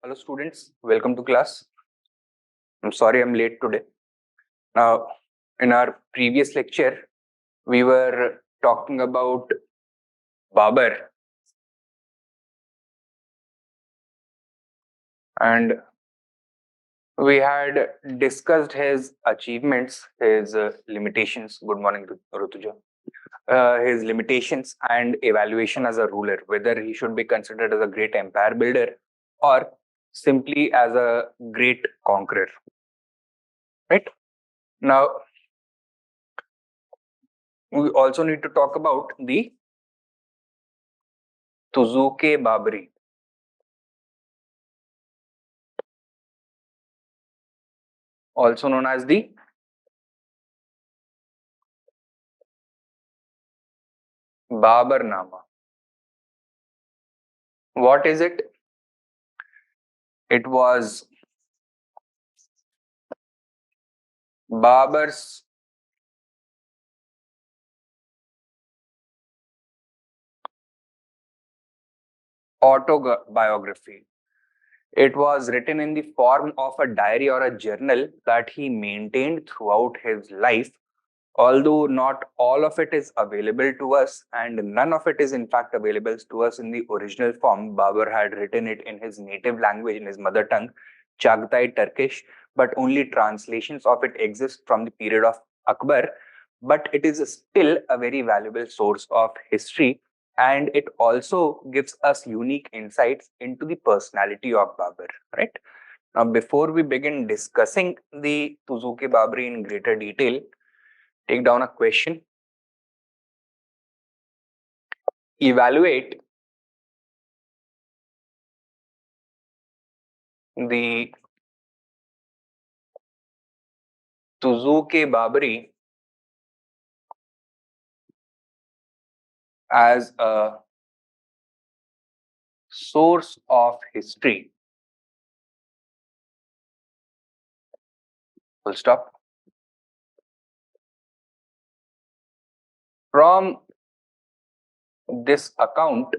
Hello students, welcome to class. I'm sorry I'm late today. Now, in our previous lecture, we were talking about Babur and we had discussed his achievements, his limitations. Good morning, Rutuja. His limitations and evaluation as a ruler, whether he should be considered as a great empire builder or simply as a great conqueror. Right? Now, we also need to talk about the Tuzuk-i-Baburi, also known as the Babur-nama. What is it? It was Babur's autobiography. It was written in the form of a diary or a journal that he maintained throughout his life, although not all of it is available to us, and none of it is in fact available to us in the original form. Babur had written it in his native language, in his mother tongue, Chagatai Turkish, but only translations of it exist from the period of Akbar. But it is still a very valuable source of history, and it also gives us unique insights into the personality of Babur, right? Now, before we begin discussing the Tuzuk-i-Baburi in greater detail, take down a question. Evaluate the Tuzuk-i-Baburi as a source of history. Full stop. From this account,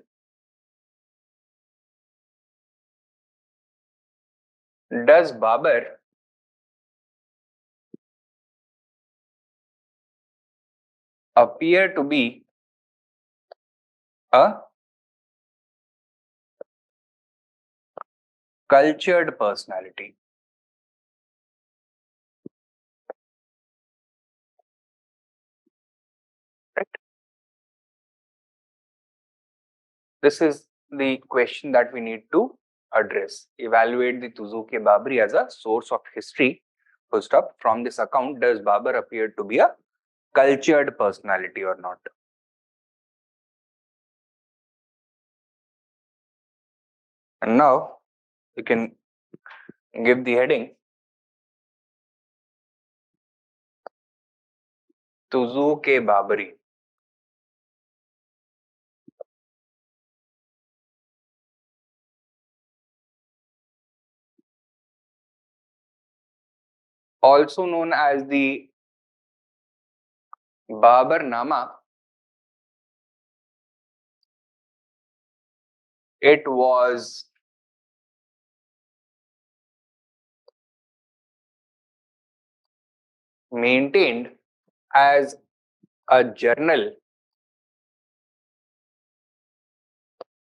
does Babur appear to be a cultured personality? Right? This is the question that we need to address. Evaluate the Tuzuk-i-Baburi as a source of history. Full stop. From this account, does Babur appear to be a cultured personality or not? And now you can give the heading Tuzuk-i-Baburi. Also known as the Babur-nama, it was maintained as a journal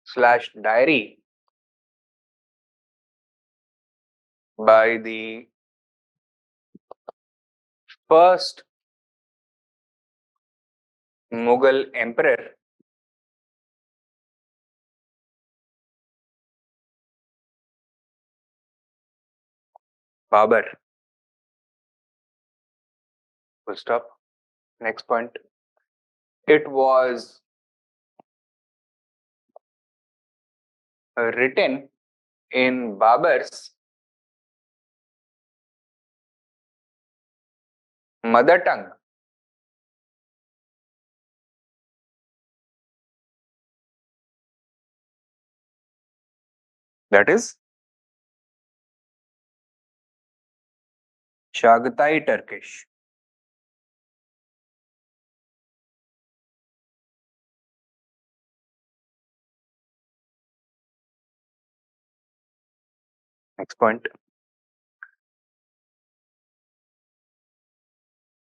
slash diary by the first Mughal emperor, Babur. Full stop. Next point. It was written in Babur's mother tongue, that is Chagatai Turkish. Next point.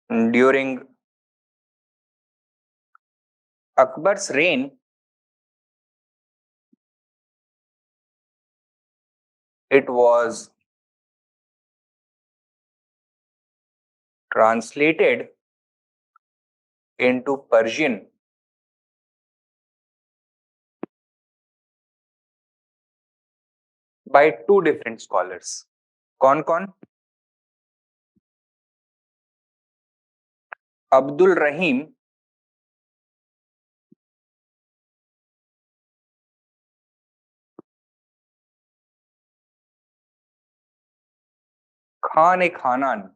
During Akbar's reign, it was translated into Persian by two different scholars. कौन कौन? Abdul Rahim Khan-e-Khanan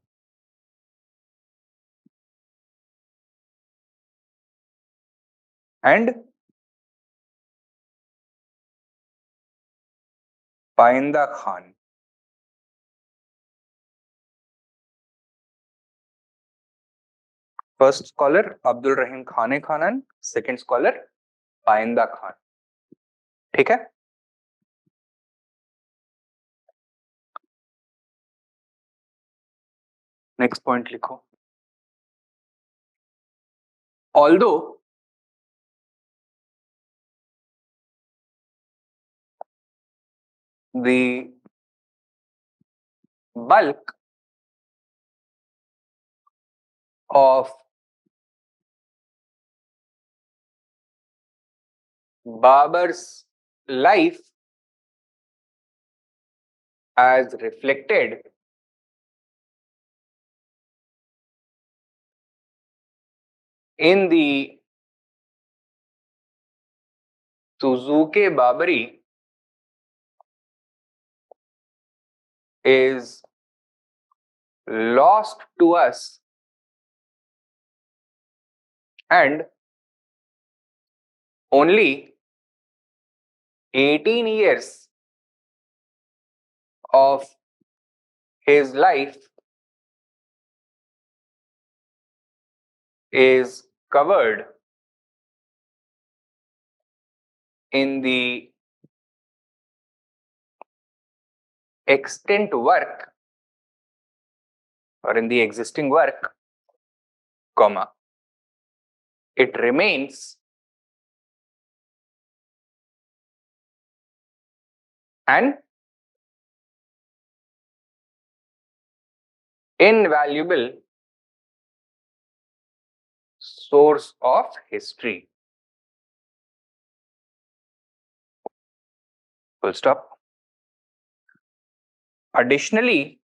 and Painda Khan. First scholar Abdul Rahim Khan-e-Khanan, second scholar Painda Khan. ठीक है? Next point लिखो. Although the bulk of Babur's life as reflected in the Tuzuk-i-Baburi is lost to us, and only 18 years of his life is covered in the extant work or in the existing work, comma, it remains an invaluable source of history. Full stop. Additionally,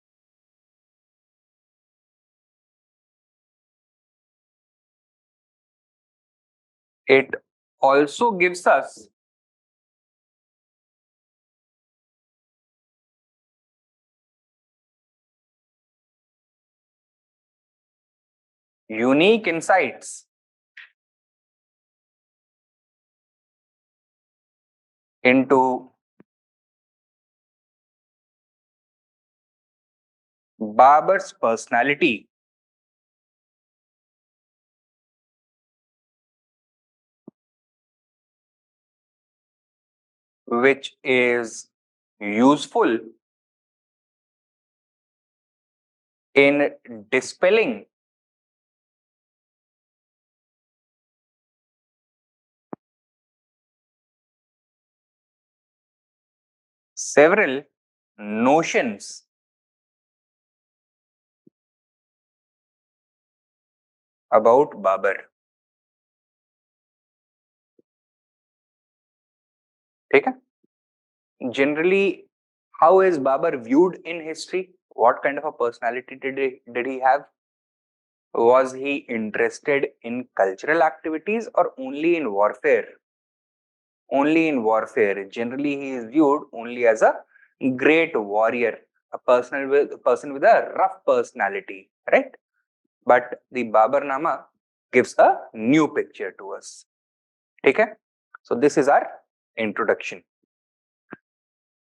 it also gives us unique insights into Babur's personality, which is useful in dispelling several notions about Babur. ठीक है? Generally, how is Babur viewed in history? What kind of a personality did he have? Was he interested in cultural activities or only in warfare? Only in warfare. Generally, he is viewed only as a great warrior, a person with a rough personality, right? But the Babur-nama gives a new picture to us. Okay? So this is our introduction.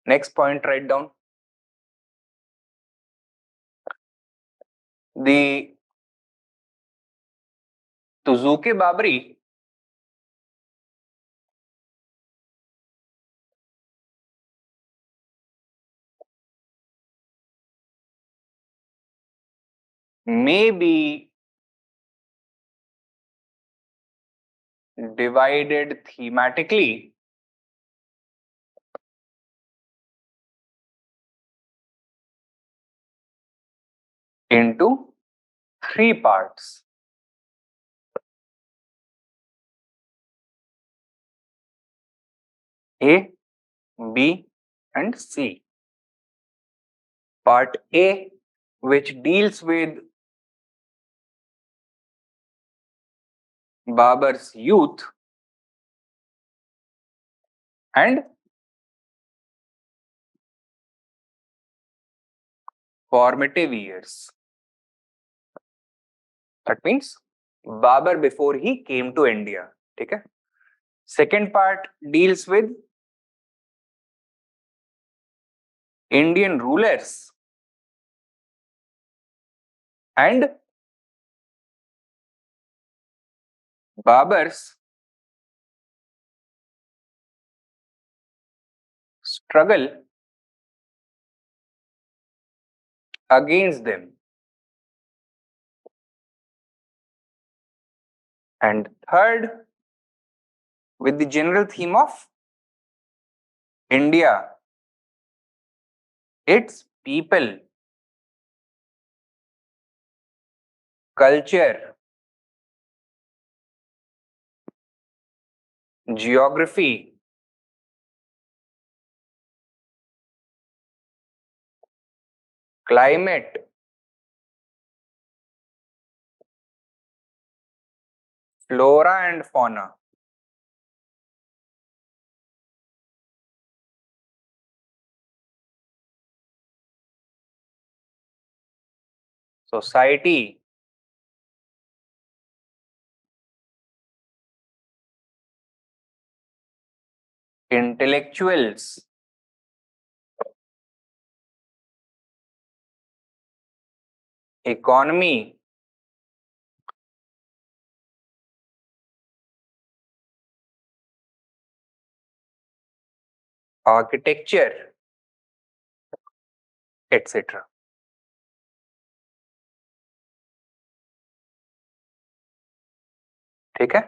Next point, write down. The Tuzuk-i-Baburi may be divided thematically into three parts: A, B, and C. Part A, which deals with Babur's youth and formative years. That means Babur before he came to India. ठीक है? Second part deals with Indian rulers and Babur's struggle against them. And third, with the general theme of India, its people, culture, geography, climate, flora and fauna, society, intellectuals, economy, architecture, etc. ठीक है?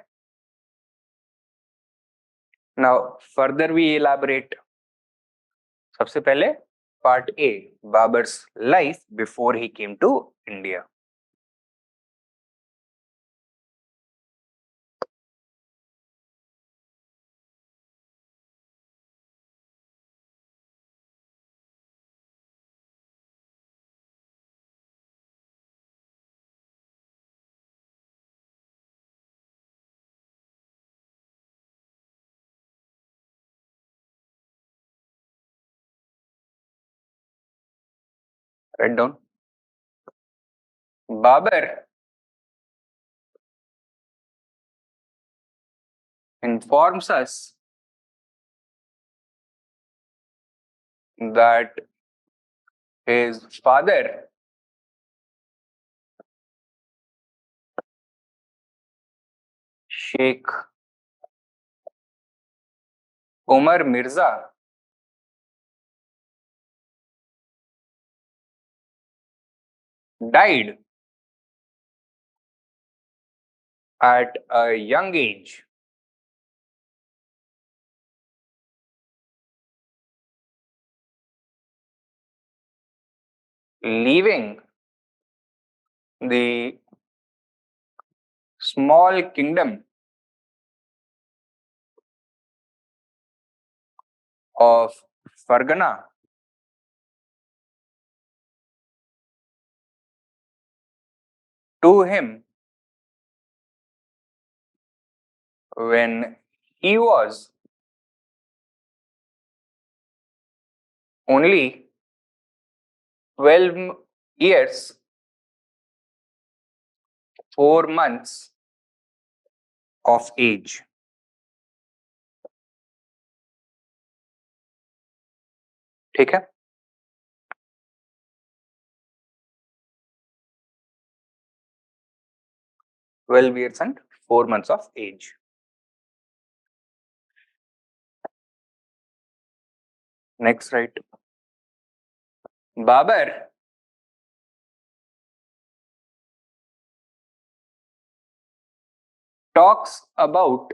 Now further we elaborate. सबसे पहले part A, Babur's life before he came to India. Write down. Babur informs us that his father, Sheikh Umar Mirza, died at a young age, leaving the small kingdom of Fargana to him when he was only 12 years, 4 months of age. ठीक है? 12 years and 4 months of age. Next, right. Babur talks about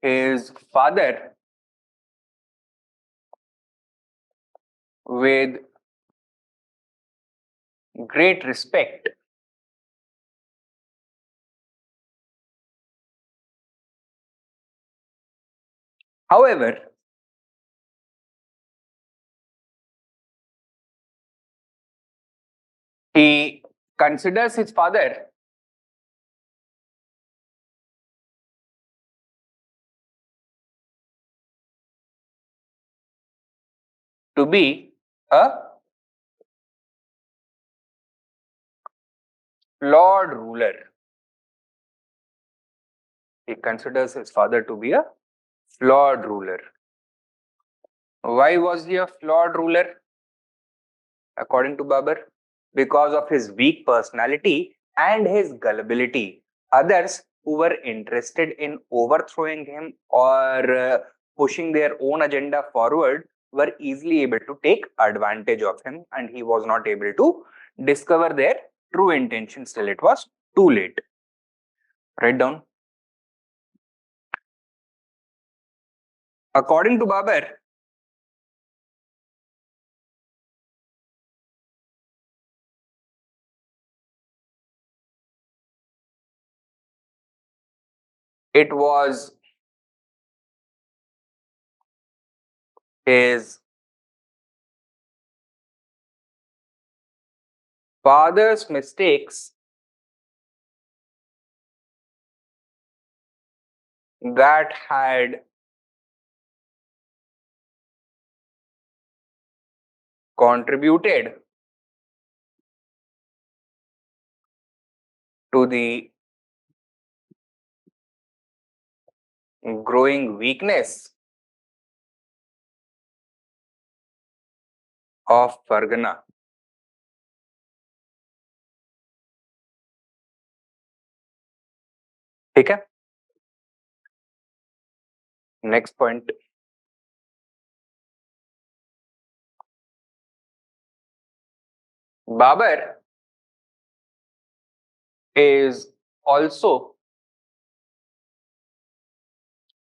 his father with great respect. However, he considers his father to be a flawed ruler. He considers his father to be a flawed ruler. Why was he a flawed ruler, according to Babur? Because of his weak personality and his gullibility. Others who were interested in overthrowing him or pushing their own agenda forward were easily able to take advantage of him, and he was not able to discover their true intentions till it was too late. Write down. According to Babur, it was his father's mistakes that had contributed to the growing weakness of Fargana. ठीक है? Next point. Babur is also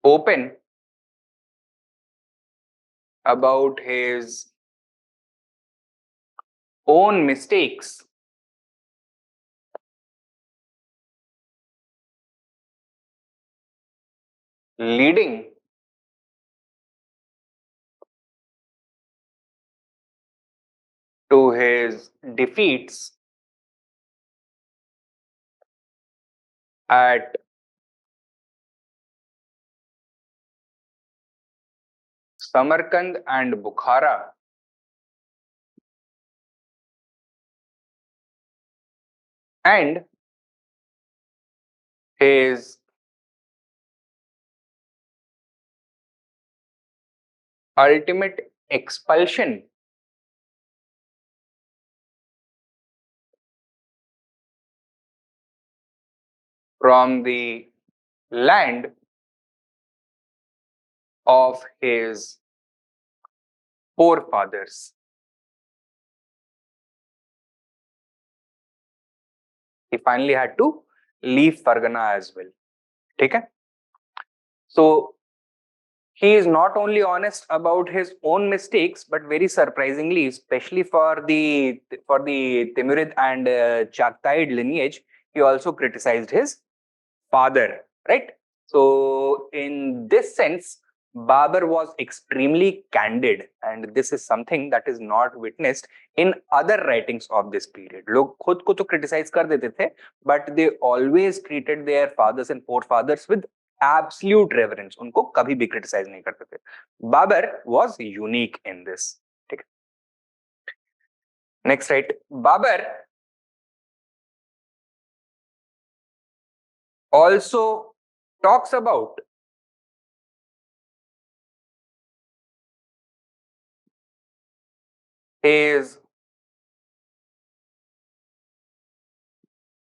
open about his own mistakes leading to his defeats at Samarkand and Bukhara, and his ultimate expulsion from the land of his forefathers. He finally had to leave Fargana as well. Okay? So he is not only honest about his own mistakes, but very surprisingly, especially for the Timurid and Chagtaid lineage, he also criticized his father, right? So in this sense, Babur was extremely candid, and this is something that is not witnessed in other writings of this period. लोग खुद को तो criticize कर देते थे, but they always treated their fathers and forefathers with absolute reverence. उनको कभी भी criticize नहीं करते थे. Babur was unique in this. ठीक है. Next, right? Babur also talks about his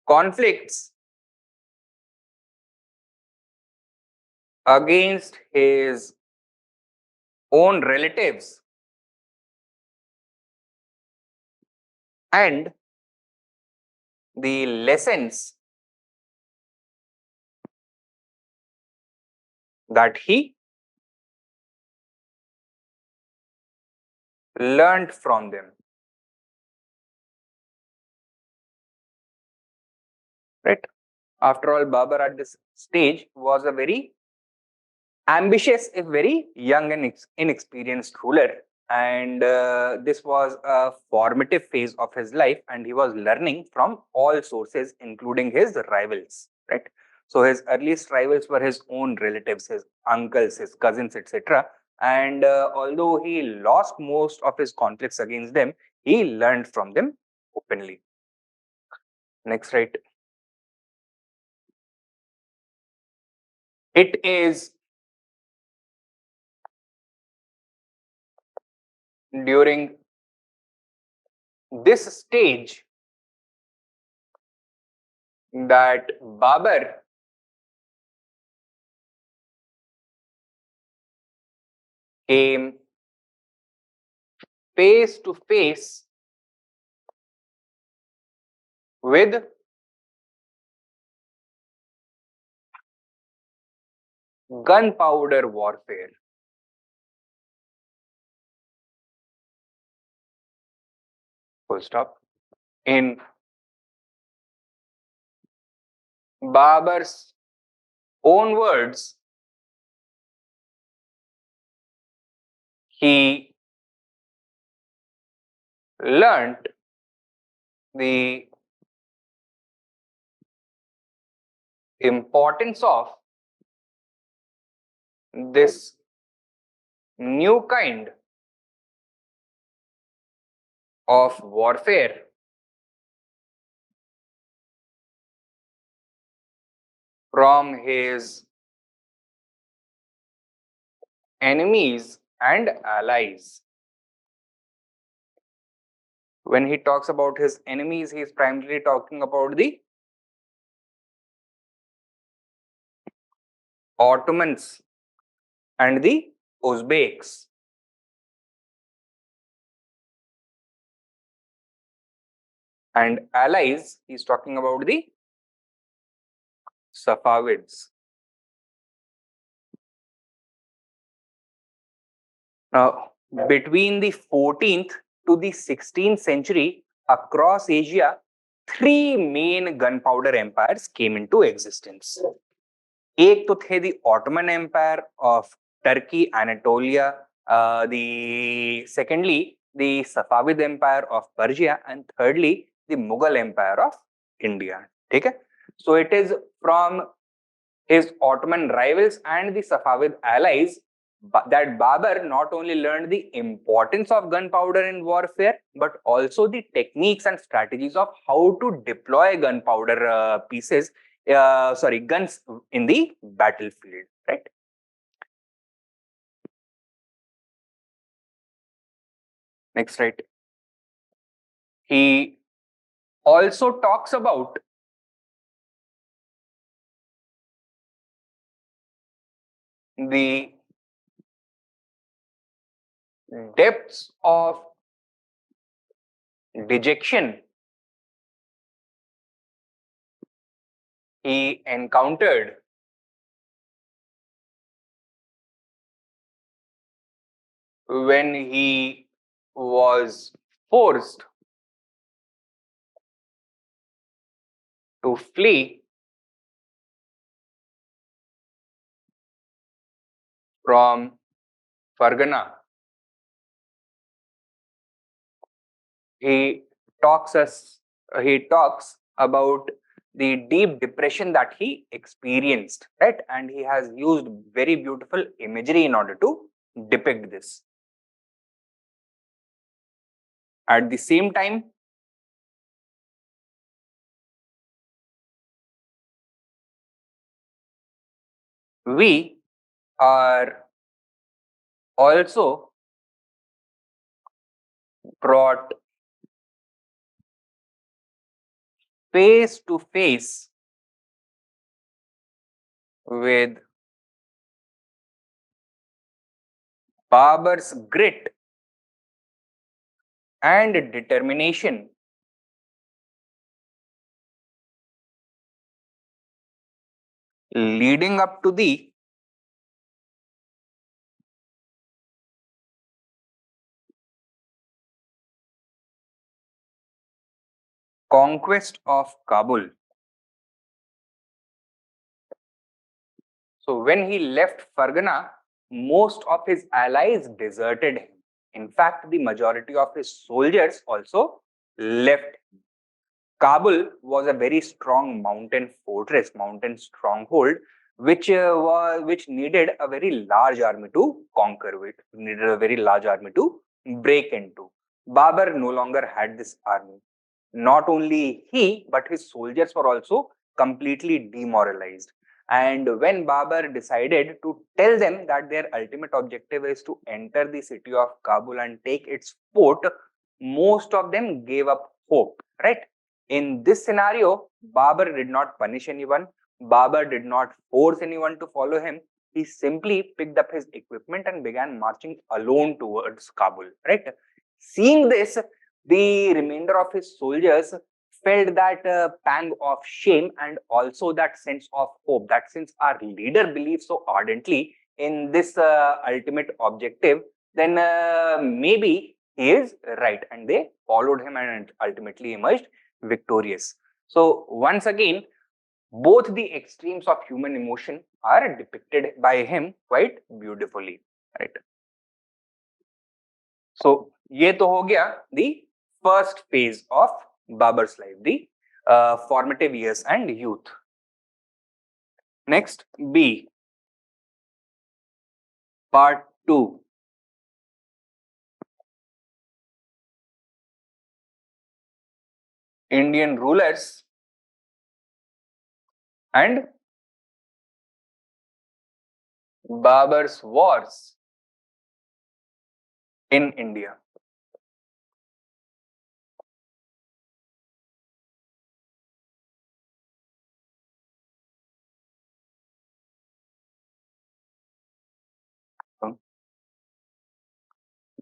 conflicts against his own relatives and the lessons that he learned from them. Right? After all, Babur at this stage was a very ambitious, if very young and inexperienced ruler. And this was a formative phase of his life, and he was learning from all sources, including his rivals. Right. So his earliest rivals were his own relatives, his uncles, his cousins, etc. And although he lost most of his conflicts against them, he learned from them openly. Next, right. It is during this stage that Babur came face to face with gunpowder warfare. Full stop. In Babur's own words, he learnt the importance of this new kind of warfare from his enemies and allies. When he talks about his enemies, he is primarily talking about the Ottomans and the Uzbeks. And allies, he's talking about the Safavids. Now, between the 14th to the 16th century, across Asia, three main gunpowder empires came into existence. एक तो थे the Ottoman Empire of Turkey, Anatolia, the secondly the Safavid Empire of Persia, and thirdly the Mughal Empire of India. ठीक है? So it is from his Ottoman rivals and the Safavid allies that Babur not only learned the importance of gunpowder in warfare, but also the techniques and strategies of how to deploy gunpowder guns in the battlefield, right? Next, right. He also talks about the depths of dejection he encountered when he was forced to flee from Fargana. He he talks about the deep depression that he experienced, right? And he has used very beautiful imagery in order to depict this. At the same time, we are also brought face to face with Babur's grit and determination leading up to the Conquest of Kabul. So when he left Fargana, most of his allies deserted him. In fact, the majority of his soldiers also left. Kabul was a very strong mountain fortress, mountain stronghold, which needed a very large army to conquer. It needed a very large army to break into. Babur no longer had this army. Not only he, but his soldiers were also completely demoralized. And when Babur decided to tell them that their ultimate objective is to enter the city of Kabul and take its fort, most of them gave up hope, right? In this scenario, Babur did not punish anyone. Babur did not force anyone to follow him. He simply picked up his equipment and began marching alone towards Kabul, right? Seeing this, the remainder of his soldiers felt that pang of shame and also that sense of hope that since our leader believes so ardently in this ultimate objective, then maybe he is right. And they followed him and ultimately emerged victorious. So once again, both the extremes of human emotion are depicted by him quite beautifully, right? So ये तो हो गया the first phase of Babur's life, the formative years and youth. Next, B, part 2. Indian rulers and Babur's wars in India.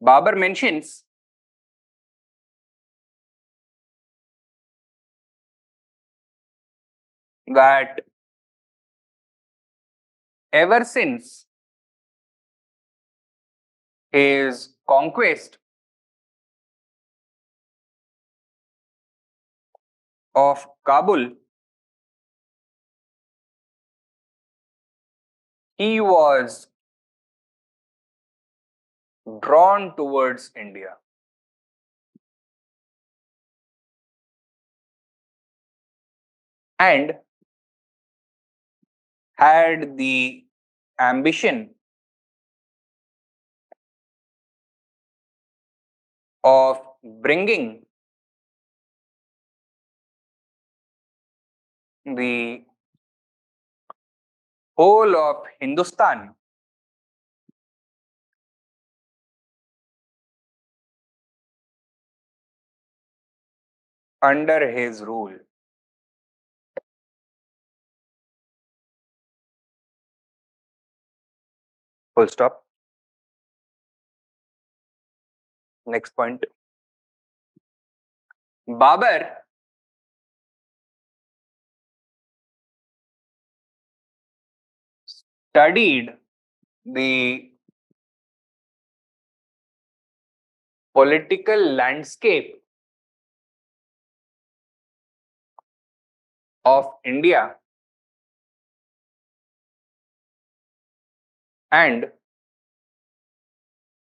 Babur mentions that ever since his conquest of Kabul, he was drawn towards India. And had the ambition of bringing the whole of Hindustan under his rule. Full stop. Next point. Babur studied the political landscape of India and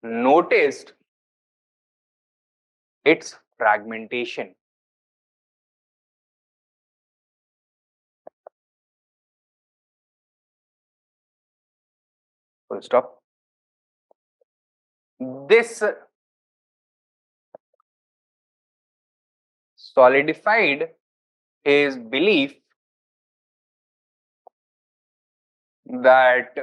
noticed its fragmentation. Full stop. This solidified his belief that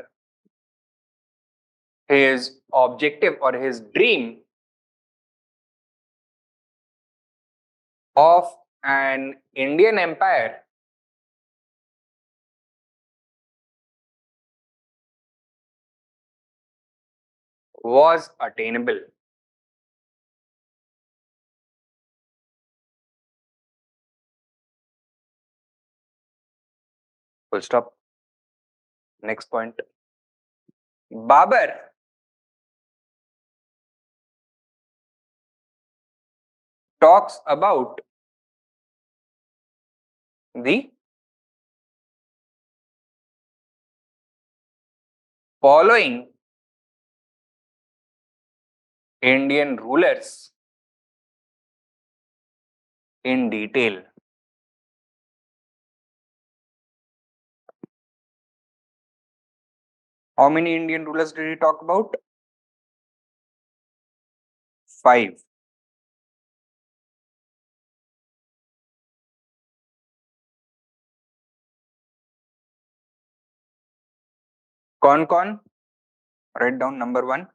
his objective or his dream of an Indian empire was attainable. Full stop. Next point. Babur talks about The following Indian rulers in detail. How many Indian rulers did he talk about? 5. कौन? Write down number 1.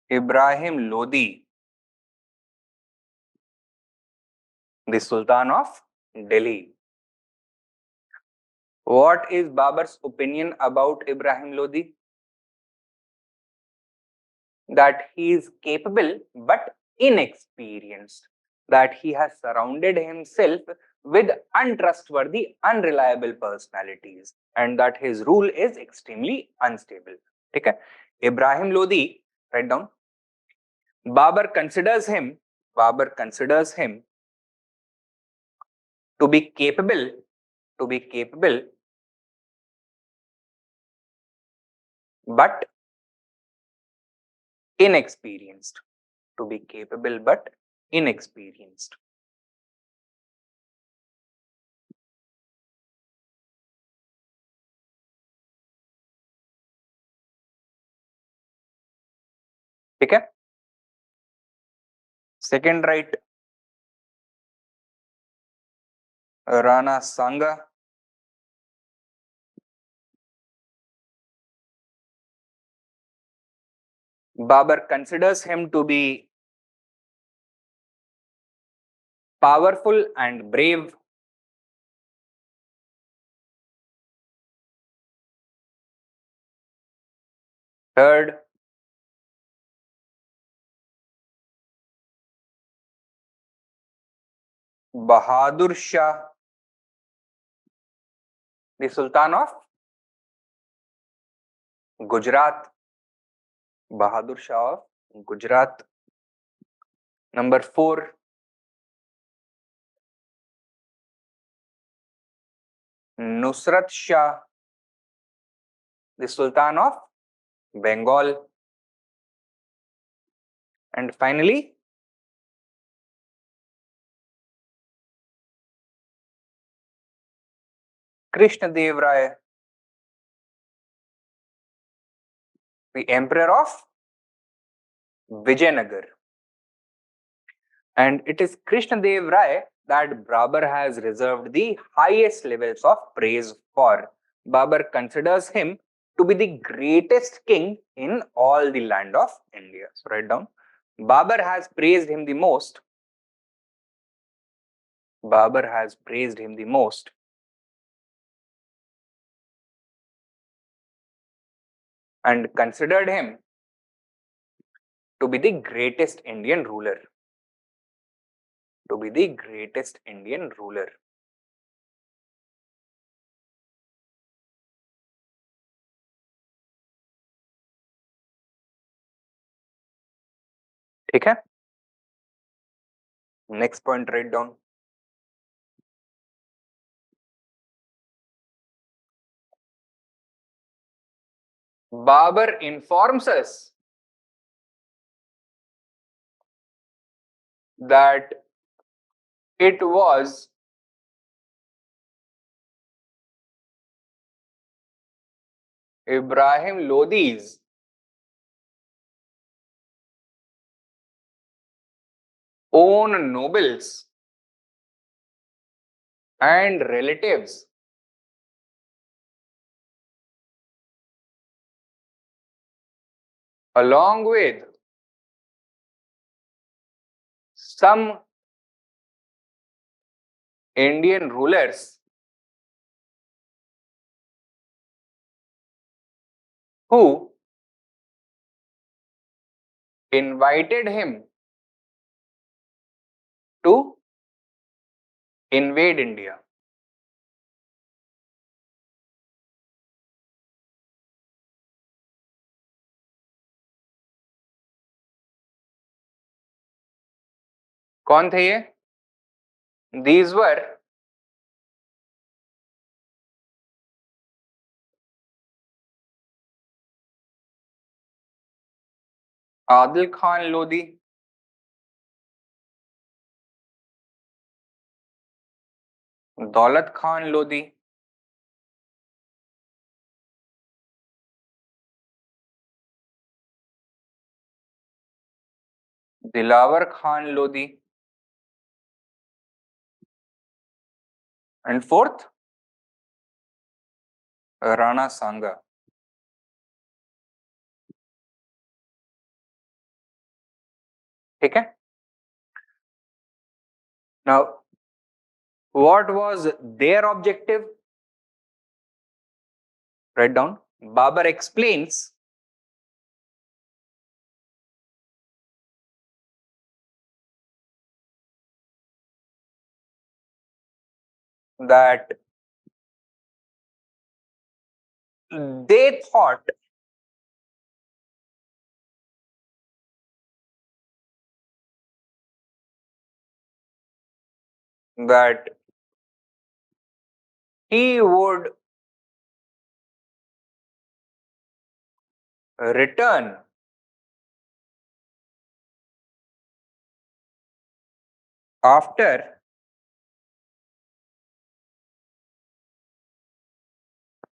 Ibrahim Lodi, the Sultan of Delhi. What is Babur's opinion about Ibrahim Lodi? That he is capable but inexperienced, that he has surrounded himself with untrustworthy, unreliable personalities, and that his rule is extremely unstable. Okay? Ibrahim Lodi, write down. Babur considers him to be capable but inexperienced. To be capable but inexperienced. ठीक है? Second right, Rana Sanga. Babur considers him to be powerful and brave. Third, Bahadur Shah, the Sultan of Gujarat. Bahadur Shah of Gujarat. Number 4, Nusrat Shah, the Sultan of Bengal. And finally, Krishna Dev Rai, the Emperor of Vijayanagar. And it is Krishna Dev Rai that Babur has reserved the highest levels of praise for. Babur considers him to be the greatest king in all the land of India. So write down. Babur has praised him the most. Babur has praised him the most. And considered him to be the greatest Indian ruler. To be the greatest Indian ruler. ठीक है? Next point, write down. Babur informs us that it was Ibrahim Lodi's own nobles and relatives along with some Indian rulers who invited him to invade India. कौन थे ये? These were Adil Khan Lodi, Daulat Khan Lodi, Dilawar Khan Lodi, and fourth, Rana Sanga. Okay. Now, what was their objective? Write down. Babur explains that they thought that he would return after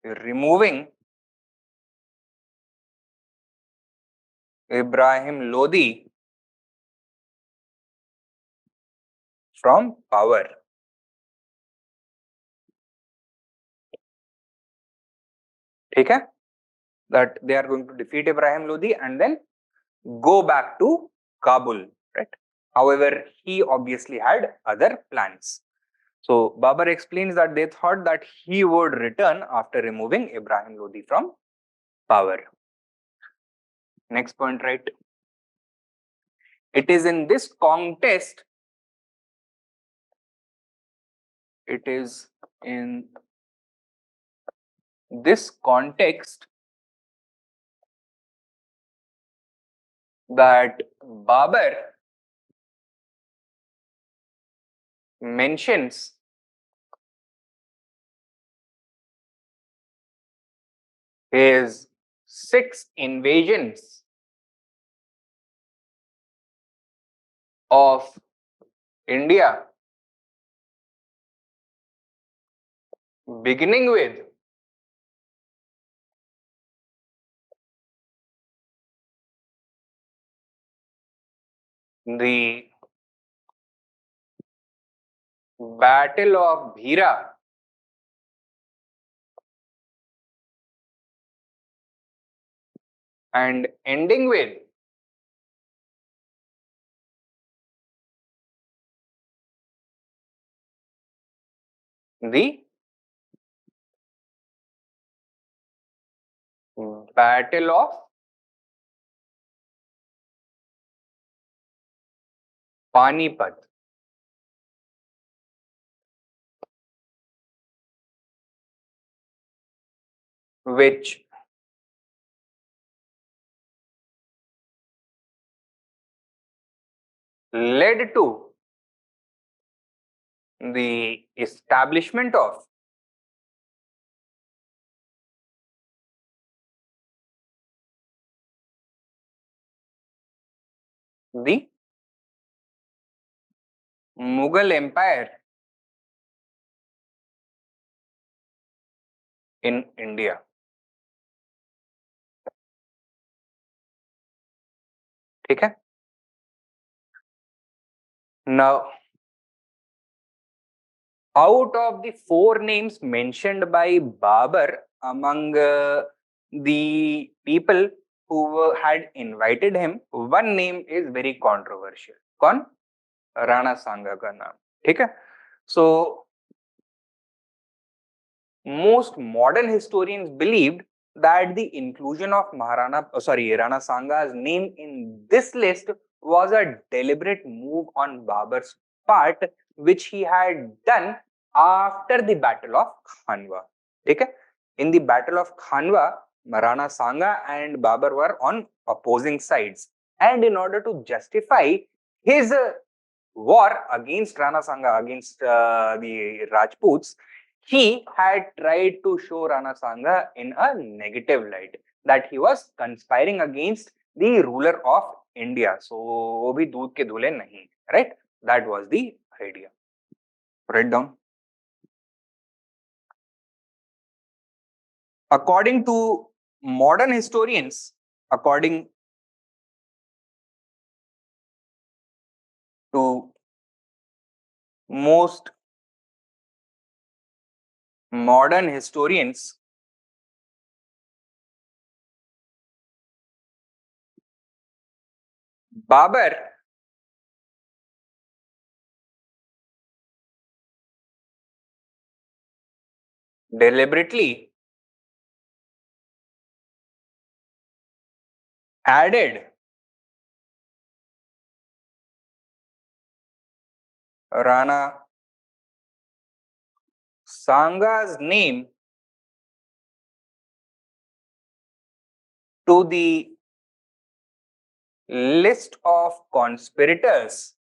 removing Ibrahim Lodi from power. Okay? That they are going to defeat Ibrahim Lodi and then go back to Kabul. Right? However, he obviously had other plans. So Babur explains that they thought that he would return after removing Ibrahim Lodi from power. Next point, right? It is in this contest, it is in this context that Babur mentions his 6 invasions of India, beginning with the Battle of Bhira and ending with the Battle of Panipat, which led to the establishment of the Mughal Empire in India. Okay? Now, out of the 4 names mentioned by Babur among the people who had invited him, one name is very controversial. कौन? राणा सांगा का नाम. ठीक है? So, most modern historians believed that the inclusion of Rana Sanga's name in this list was a deliberate move on Babur's part, which he had done after the Battle of Khanwa. Okay? In the Battle of Khanwa, Rana Sanga and Babur were on opposing sides, and in order to justify his war against Rana Sanga, against the Rajputs, he had tried to show Rana Sanga in a negative light, that he was conspiring against the ruler of India. So, वो भी दूध के धुले नहीं, right? That was the idea. Write down. According to modern historians, according to most modern historians, Babur deliberately added Rana Sanga's name to the list of conspirators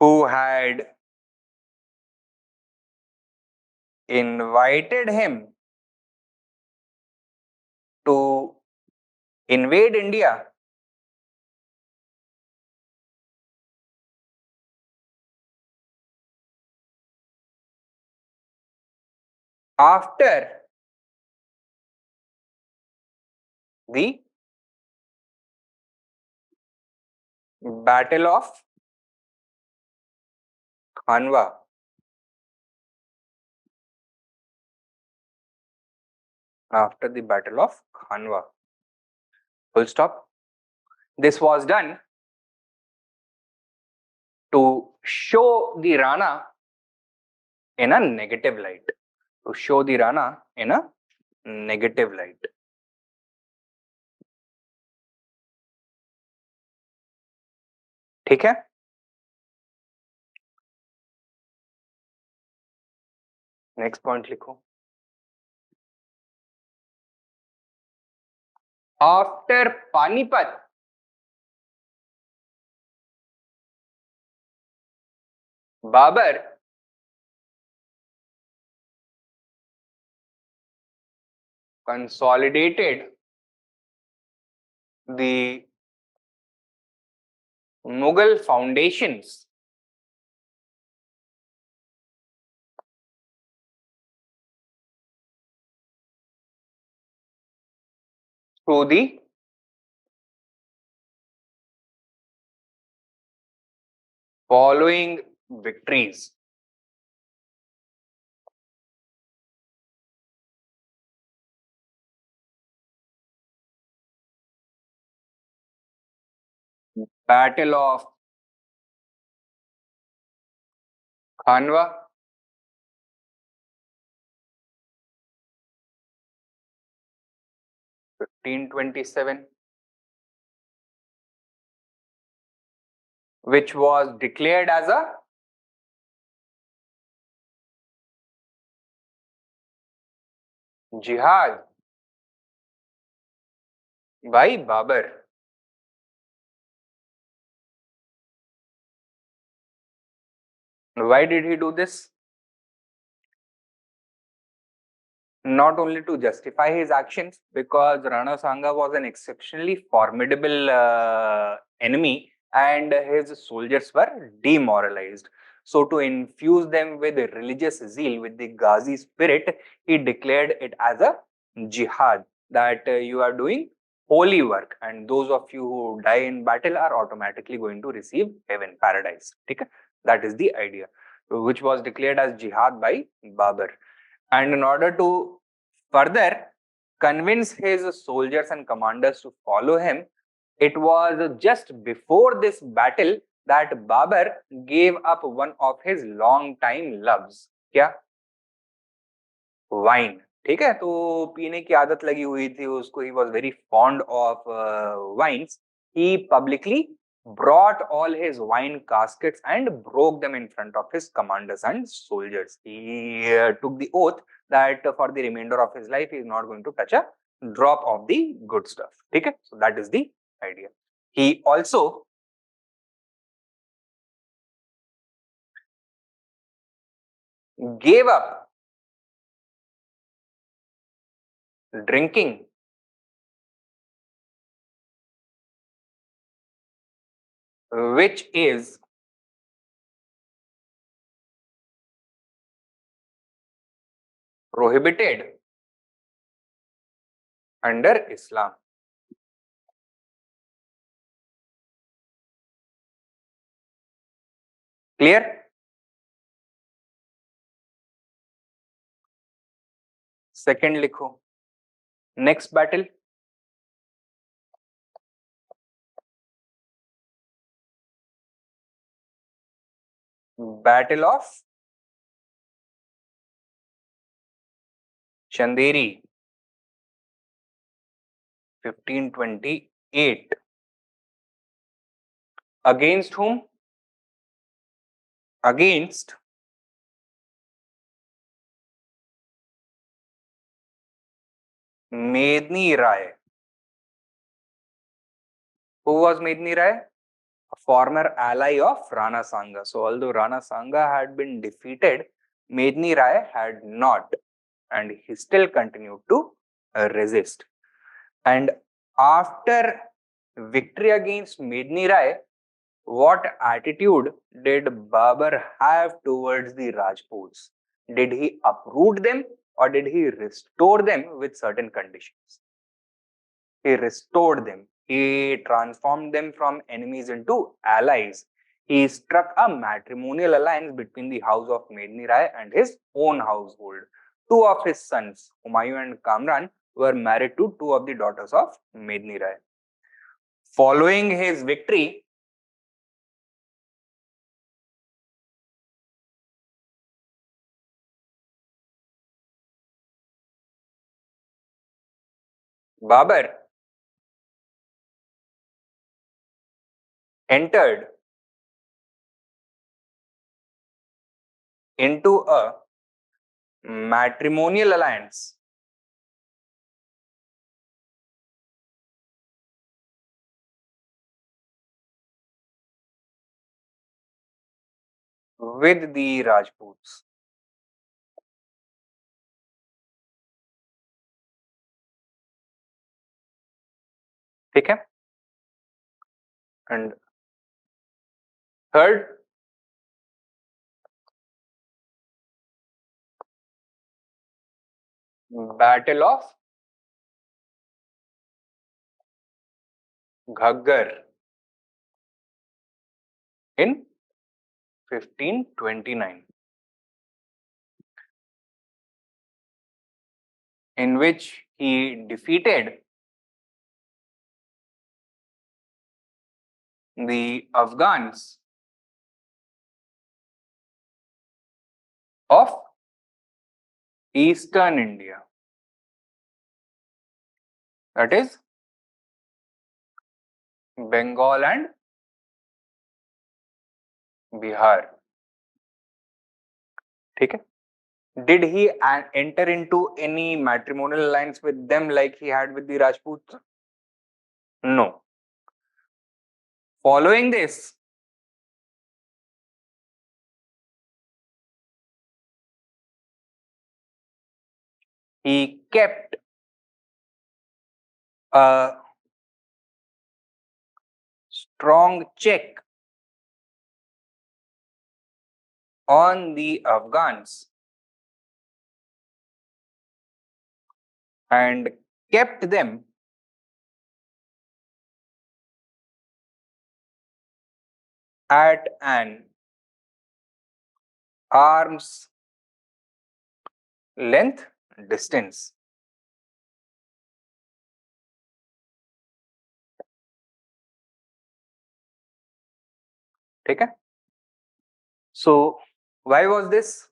who had invited him to invade India after the Battle of Khanwa. After the Battle of Khanwa. Full stop. This was done to show the Rana in a negative light. To show the Rana in a negative light. ठीक है? Next point लिखो. After Panipat, Babur consolidated the Mughal foundations through the following victories. Battle of Khanwa, 1527, which was declared as a jihad by Babur. Why did he do this? Not only to justify his actions, because Rana Sanga was an exceptionally formidable enemy and his soldiers were demoralized. So to infuse them with religious zeal, with the Ghazi spirit, he declared it as a jihad, that you are doing holy work and those of you who die in battle are automatically going to receive heaven, paradise. Okay? That is the idea, which was declared as jihad by Babur. And in order to further convince his soldiers and commanders to follow him, it was just before this battle that Babur gave up one of his long time loves. क्या? Wine. ठीक है, तो पीने की आदत लगी हुई थी उसको. He was very fond of wines. He publicly brought all his wine caskets and broke them in front of his commanders and soldiers. He took the oath that for the remainder of his life he is not going to touch a drop of the good stuff. Okay, so that is the idea. He also gave up drinking, which is prohibited under Islam. Clear? Second likho. Next battle. Battle of Chanderi, 1528. Against whom? Against Medni Rai. Who was Medni Rai? A former ally of Rana Sanga. So although Rana Sanga had been defeated, Medni Rai had not, and he still continued to resist. And after victory against Medni Rai, what attitude did Babur have towards the Rajputs? Did he uproot them or did he restore them with certain conditions? He restored them. He transformed them from enemies into allies. He struck a matrimonial alliance between the house of Medni Rai and his own household. Two of his sons, Humayun and Kamran, were married to two of the daughters of Medni Rai. Following his victory, Babur entered into a matrimonial alliance with the Rajputs. ठीक है? And third, Battle of Ghaggar in 1529, in which he defeated the Afghans of Eastern India, that is Bengal and Bihar. ठीक है? Did he enter into any matrimonial alliance with them like he had with the Rajputs? No. Following this, he kept a strong check on the Afghans and kept them at an arm's length distance. ठीक है? So why was this?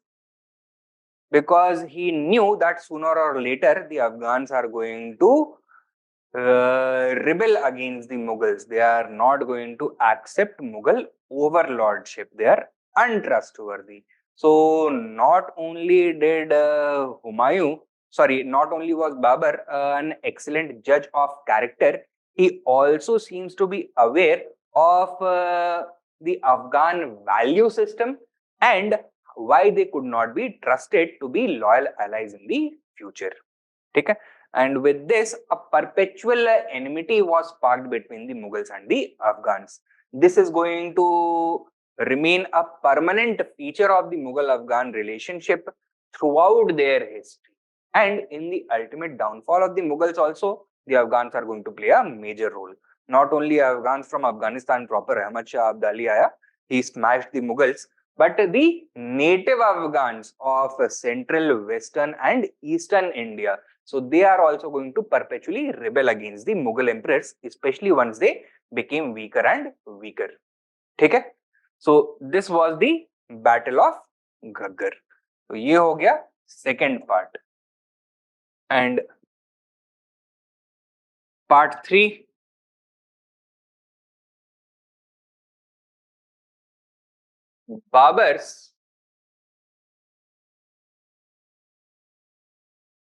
Because he knew that sooner or later the Afghans are going to rebel against the Mughals. They are not going to accept Mughal overlordship. They are untrustworthy. So not only did Humayun sorry, not only was Babur an excellent judge of character, he also seems to be aware of the Afghan value system and why they could not be trusted to be loyal allies in the future. Okay? And with this, a perpetual enmity was sparked between the Mughals and the Afghans. This is going to remain a permanent feature of the Mughal-Afghan relationship throughout their history. And in the ultimate downfall of the Mughals also, the Afghans are going to play a major role. Not only Afghans from Afghanistan proper, Ahmad Shah Abdali Aya, he smashed the Mughals, but the native Afghans of central, western and eastern India. So they are also going to perpetually rebel against the Mughal emperors, especially once they became weaker and weaker. Okay? So this was the Battle of Ghaggar. So ये हो गया second part. And part 3, Babur's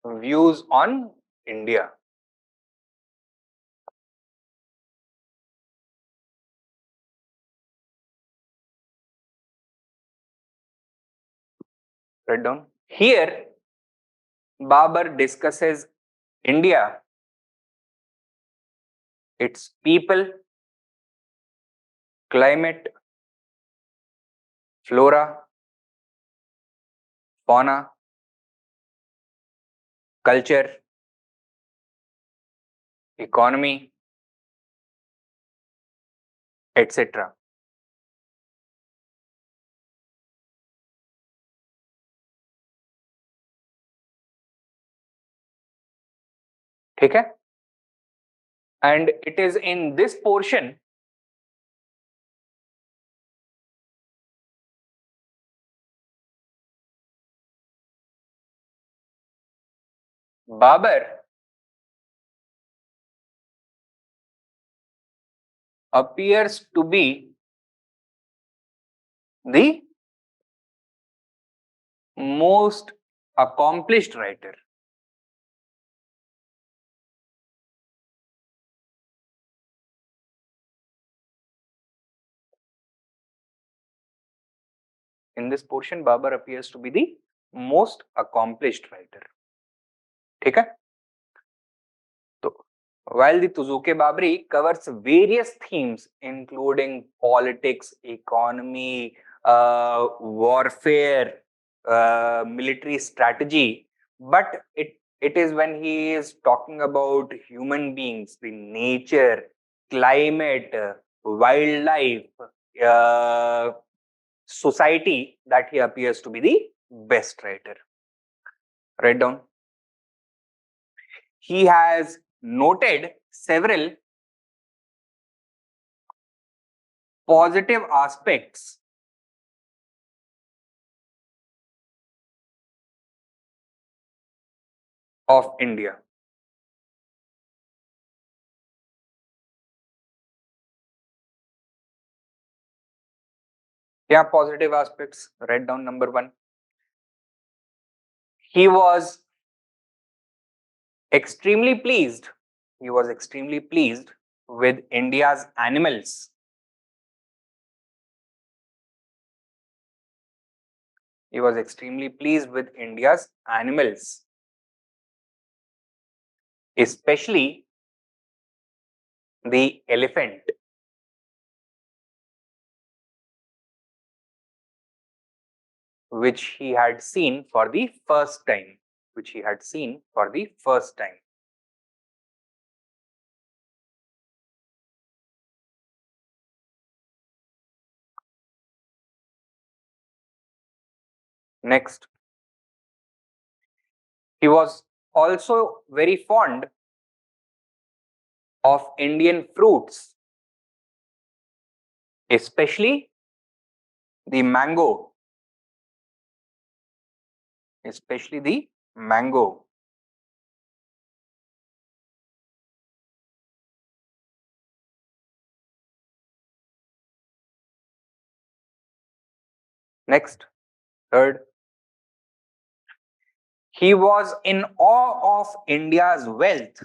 views on India. Write down. Here, Babur discusses India, its people, climate, flora, fauna, culture, economy, etc. ठीक है? And it is in this portion Babur appears to be the most accomplished writer. In this portion, Babur appears to be the most accomplished writer. ठीक है? तो while the Tuzuk-i-Baburi covers various themes including politics, economy, warfare, military strategy, but it is when he is talking about human beings, the nature, climate, wildlife, uh, society, that he appears to be the best writer. Write down. He has noted several positive aspects of India. Yeah, positive aspects. Write down number 1. He was extremely pleased. He was extremely pleased with India's animals. He was extremely pleased with India's animals, especially the elephant, which he had seen for the first time. Which he had seen for the first time. Next, he was also very fond of Indian fruits, especially the mango. Especially the mango. Next, third, He was in awe of India's wealth.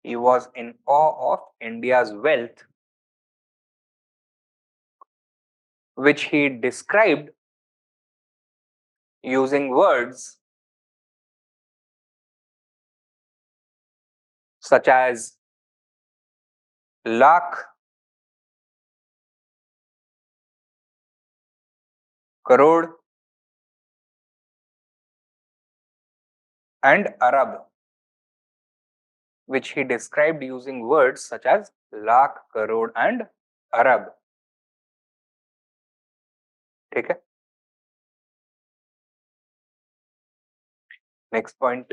He was in awe of India's wealth, which he described using words such as lakh, crore, and Arab, which he described using words such as lakh, crore, and Arab. ठीक है? Next point,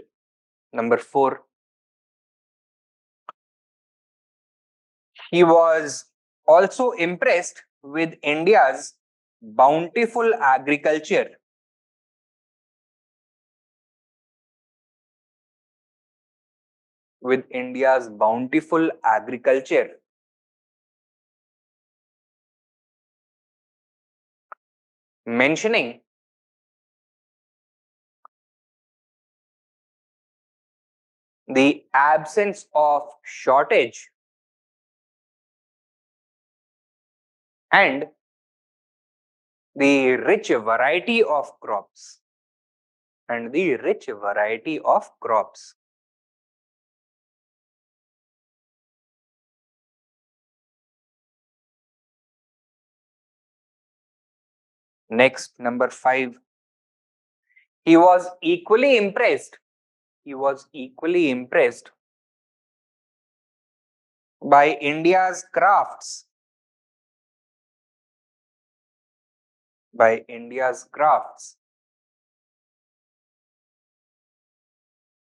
number 4. He was also impressed with India's bountiful agriculture. With India's bountiful agriculture, mentioning the absence of shortage and the rich variety of crops. Next, number 5. He was equally impressed. By India's crafts.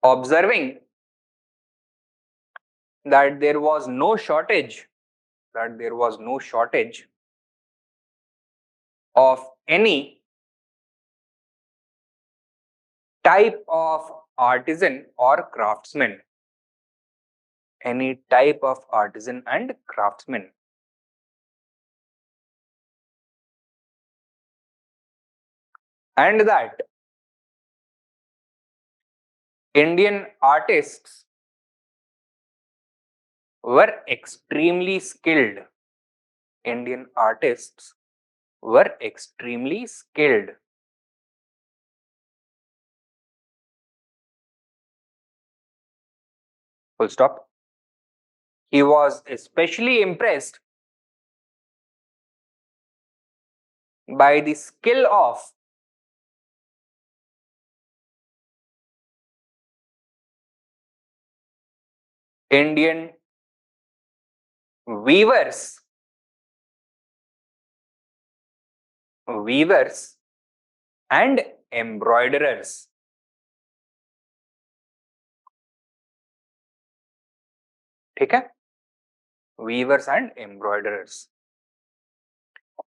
Observing that there was no shortage of any type of artisan or craftsman. And that Indian artists were extremely skilled. Full stop. He was especially impressed by the skill of Indian weavers and embroiderers. ठीक है? Weavers and embroiderers.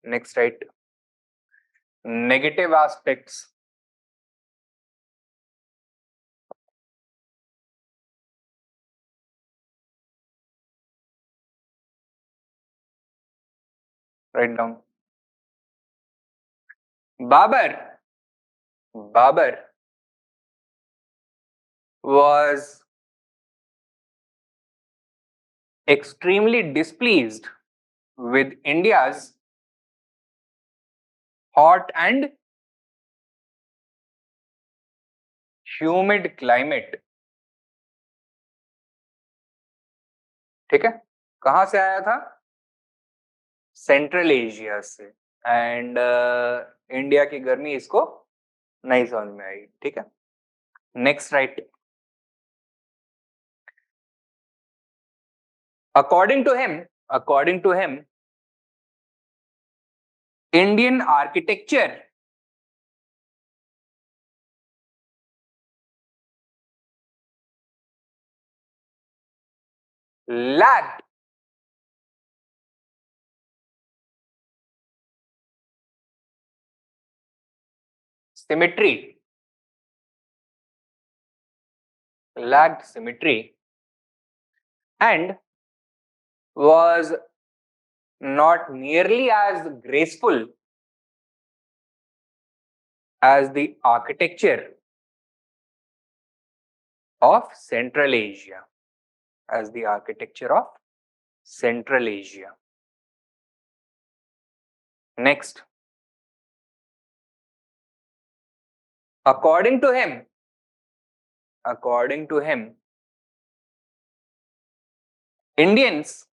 Next, right? Negative aspects. Write down. Babur was extremely displeased with India's hot and humid climate. ठीक है? कहां से आया था? Central Asia से. And India की गर्मी इसको नहीं समझ में आई. ठीक है? Next, right. According to him, Indian architecture lacked symmetry and was not nearly as graceful as the architecture of Central Asia. As the architecture of Central Asia. Next, according to him, Indians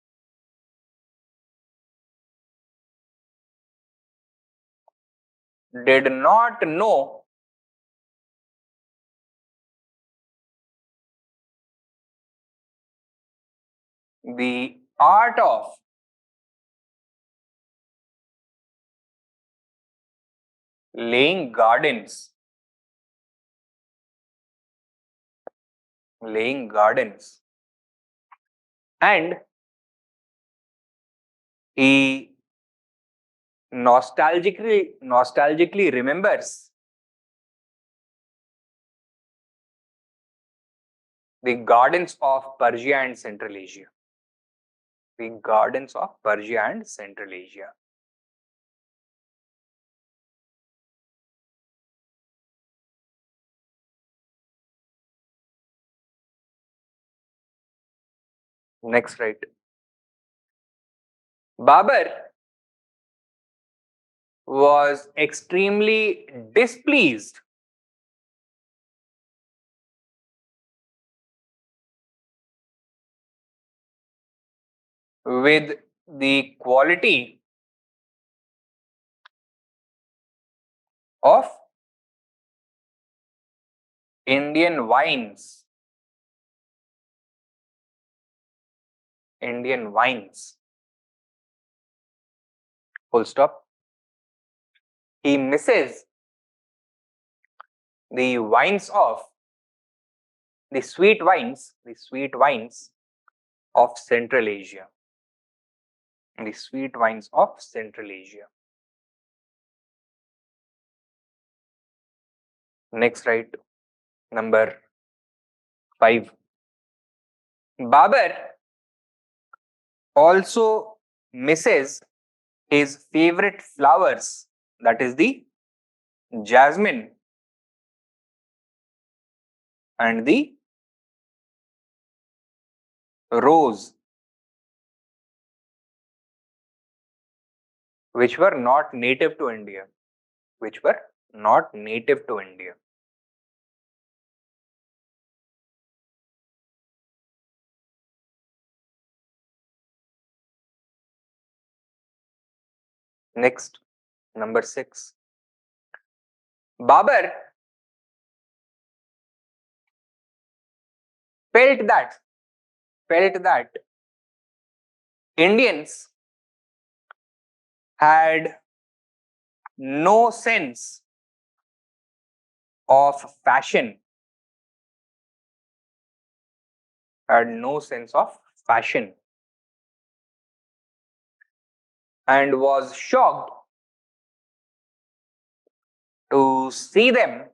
did not know the art of laying gardens. And he nostalgically remembers the gardens of Persia and Central Asia. The gardens of Persia and Central Asia. Next, right. Babur was extremely displeased with the quality of Indian wines. Full stop. He misses the sweet wines of Central Asia. The sweet wines of Central Asia. Next, right. Number 5. Babur also misses his favorite flowers, that is the jasmine and the rose, which were not native to India. Next, number 6. Babur felt that Indians had no sense of fashion, and was shocked to see them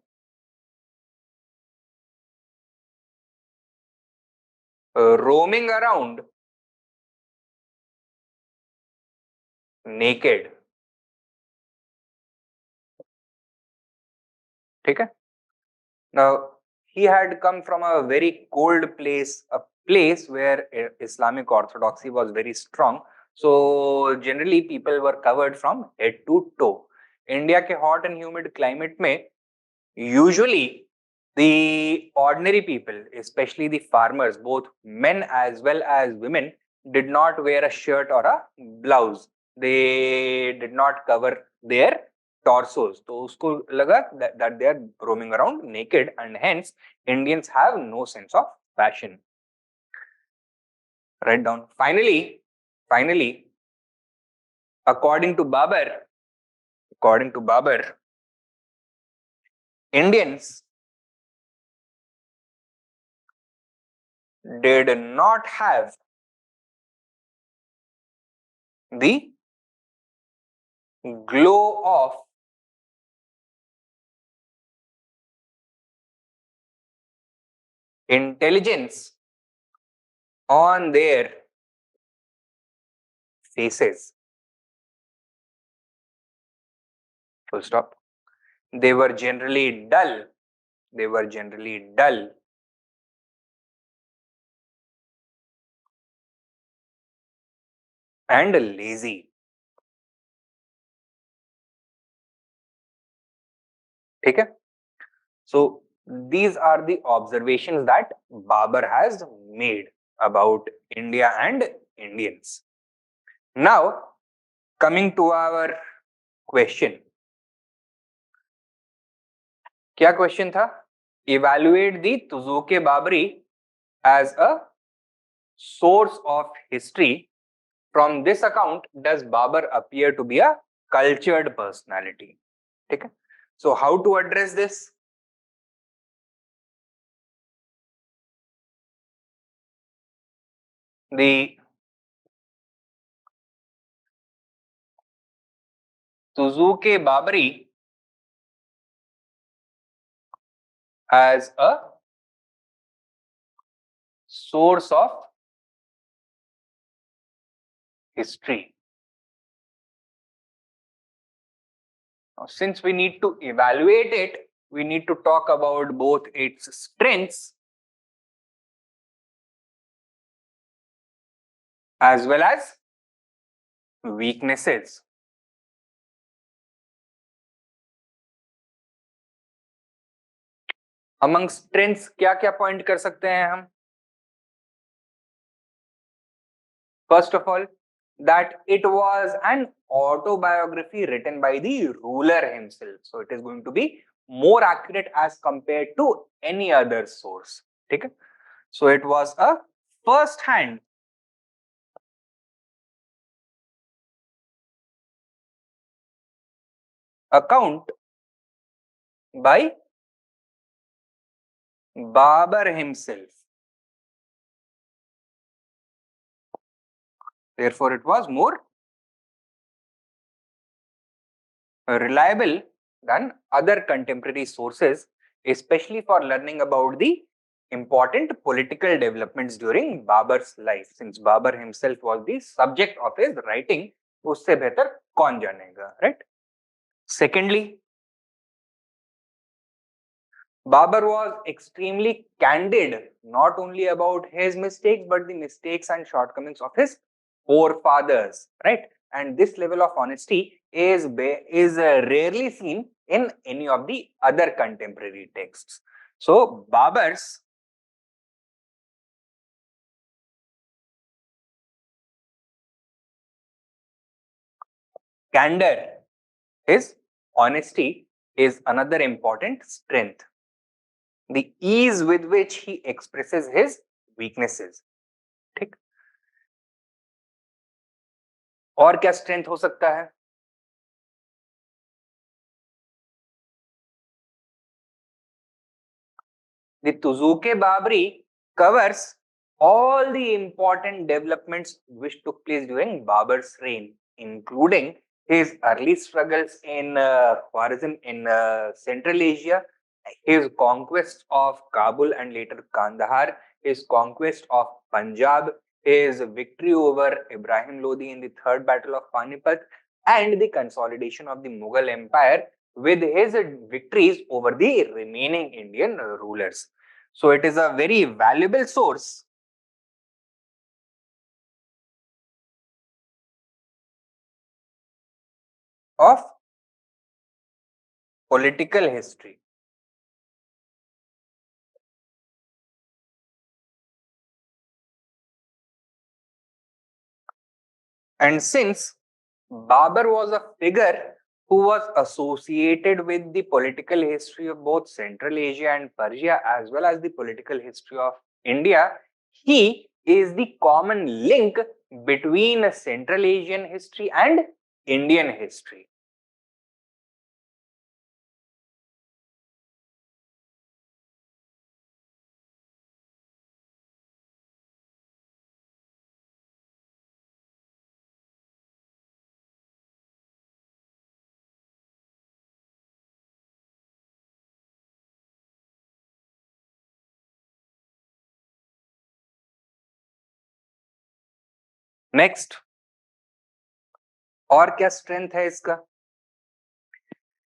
roaming around naked. Okay? Now, he had come from a very cold place, a place where Islamic orthodoxy was very strong. So, generally people were covered from head to toe. India के hot and humid climate में usually the ordinary people, especially the farmers, both men as well as women, did not wear a shirt or a blouse. They did not cover their torsos. तो उसको लगा that they are roaming around naked, and hence Indians have no sense of fashion. Write down. Finally, according to Babur, Indians did not have the glow of intelligence on their faces. Full stop. They were generally dull. They were generally dull and lazy. ठीक है? So these are the observations that Babur has made about India and Indians. Now, coming to our question. क्या question था? Evaluate the Tuzuk-i-Baburi as a source of history. From this account, does Babur appear to be a cultured personality? ठीक है? So how to address this? The Tuzuk-i-Baburi as a source of history. Now, since we need to evaluate it, we need to talk about both its strengths as well as weaknesses. Among strengths क्या क्या point कर सकते हैं हम? First of all, that it was an autobiography written by the ruler himself. So it is going to be more accurate as compared to any other source. Okay? So it was a first-hand account by Babur himself. Therefore, it was more reliable than other contemporary sources, especially for learning about the important political developments during Babur's life. Since Babur himself was the subject of his writing, उससे बेहतर कौन जानेगा, right? Secondly, Babur was extremely candid, not only about his mistakes, but the mistakes and shortcomings of his forefathers, right? And this level of honesty is rarely seen in any of the other contemporary texts. So, Babur's candor, his honesty is another important strength. The ease with which he expresses his weaknesses. ठीक? और क्या strength हो सकता है? The Tuzuk-i-Baburi covers all the important developments which took place during Babur's reign, including his early struggles in Khwarizm in Central Asia, his conquest of Kabul and later Kandahar, his conquest of Punjab, his victory over Ibrahim Lodi in the Third Battle of Panipat, and the consolidation of the Mughal Empire with his victories over the remaining Indian rulers. So it is a very valuable source of political history. And since Babur was a figure who was associated with the political history of both Central Asia and Persia as well as the political history of India, he is the common link between Central Asian history and Indian history. Next, और क्या strength है इसका?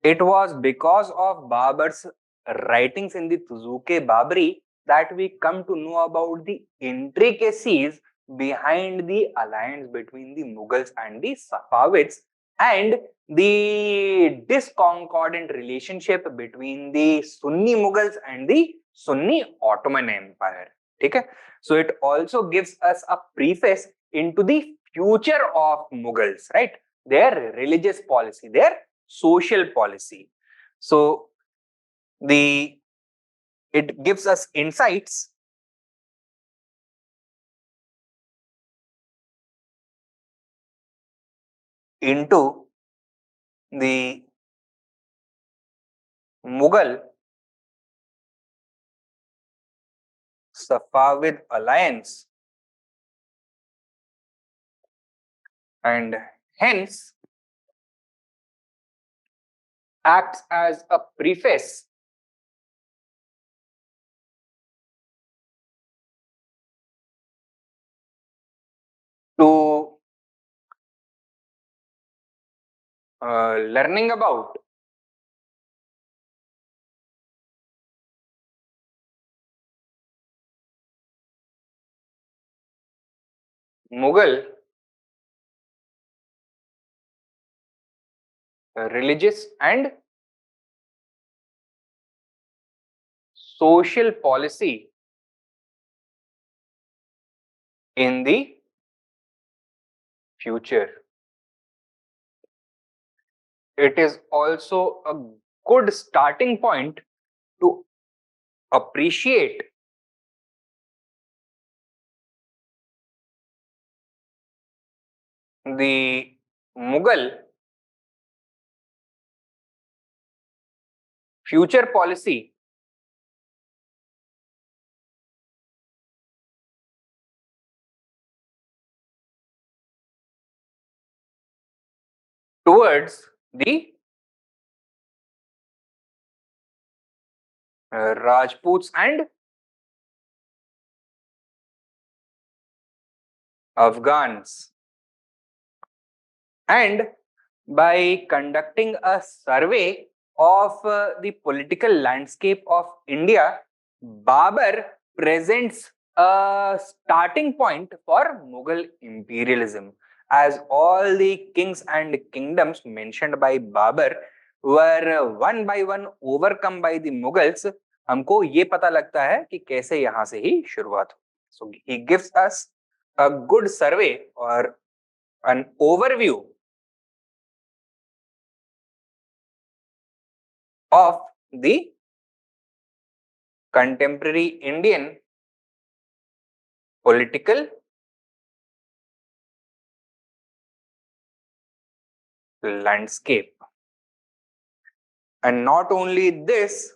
It was because of Babur's writings in the Tuzuk-i-Baburi that we come to know about the intricacies behind the alliance between the Mughals and the Safavids, and the discordant relationship between the Sunni Mughals and the Sunni Ottoman Empire. Okay? So it also gives us a preface into the future of Mughals, right? Their religious policy, their social policy. So the it gives us insights into the Mughal Safavid alliance, and hence acts as a preface to learning about Mughal religious and social policy in the future. It is also a good starting point to appreciate the Mughal future policy towards the Rajputs and Afghans. And by conducting a survey of the political landscape of India, Babur presents a starting point for Mughal imperialism, as all the kings and kingdoms mentioned by Babur were one by one overcome by the Mughals. हमको ये पता लगता है कि कैसे यहाँ से ही शुरुआत हुई. So he gives us a good survey or an overview of the contemporary Indian political landscape. And not only this,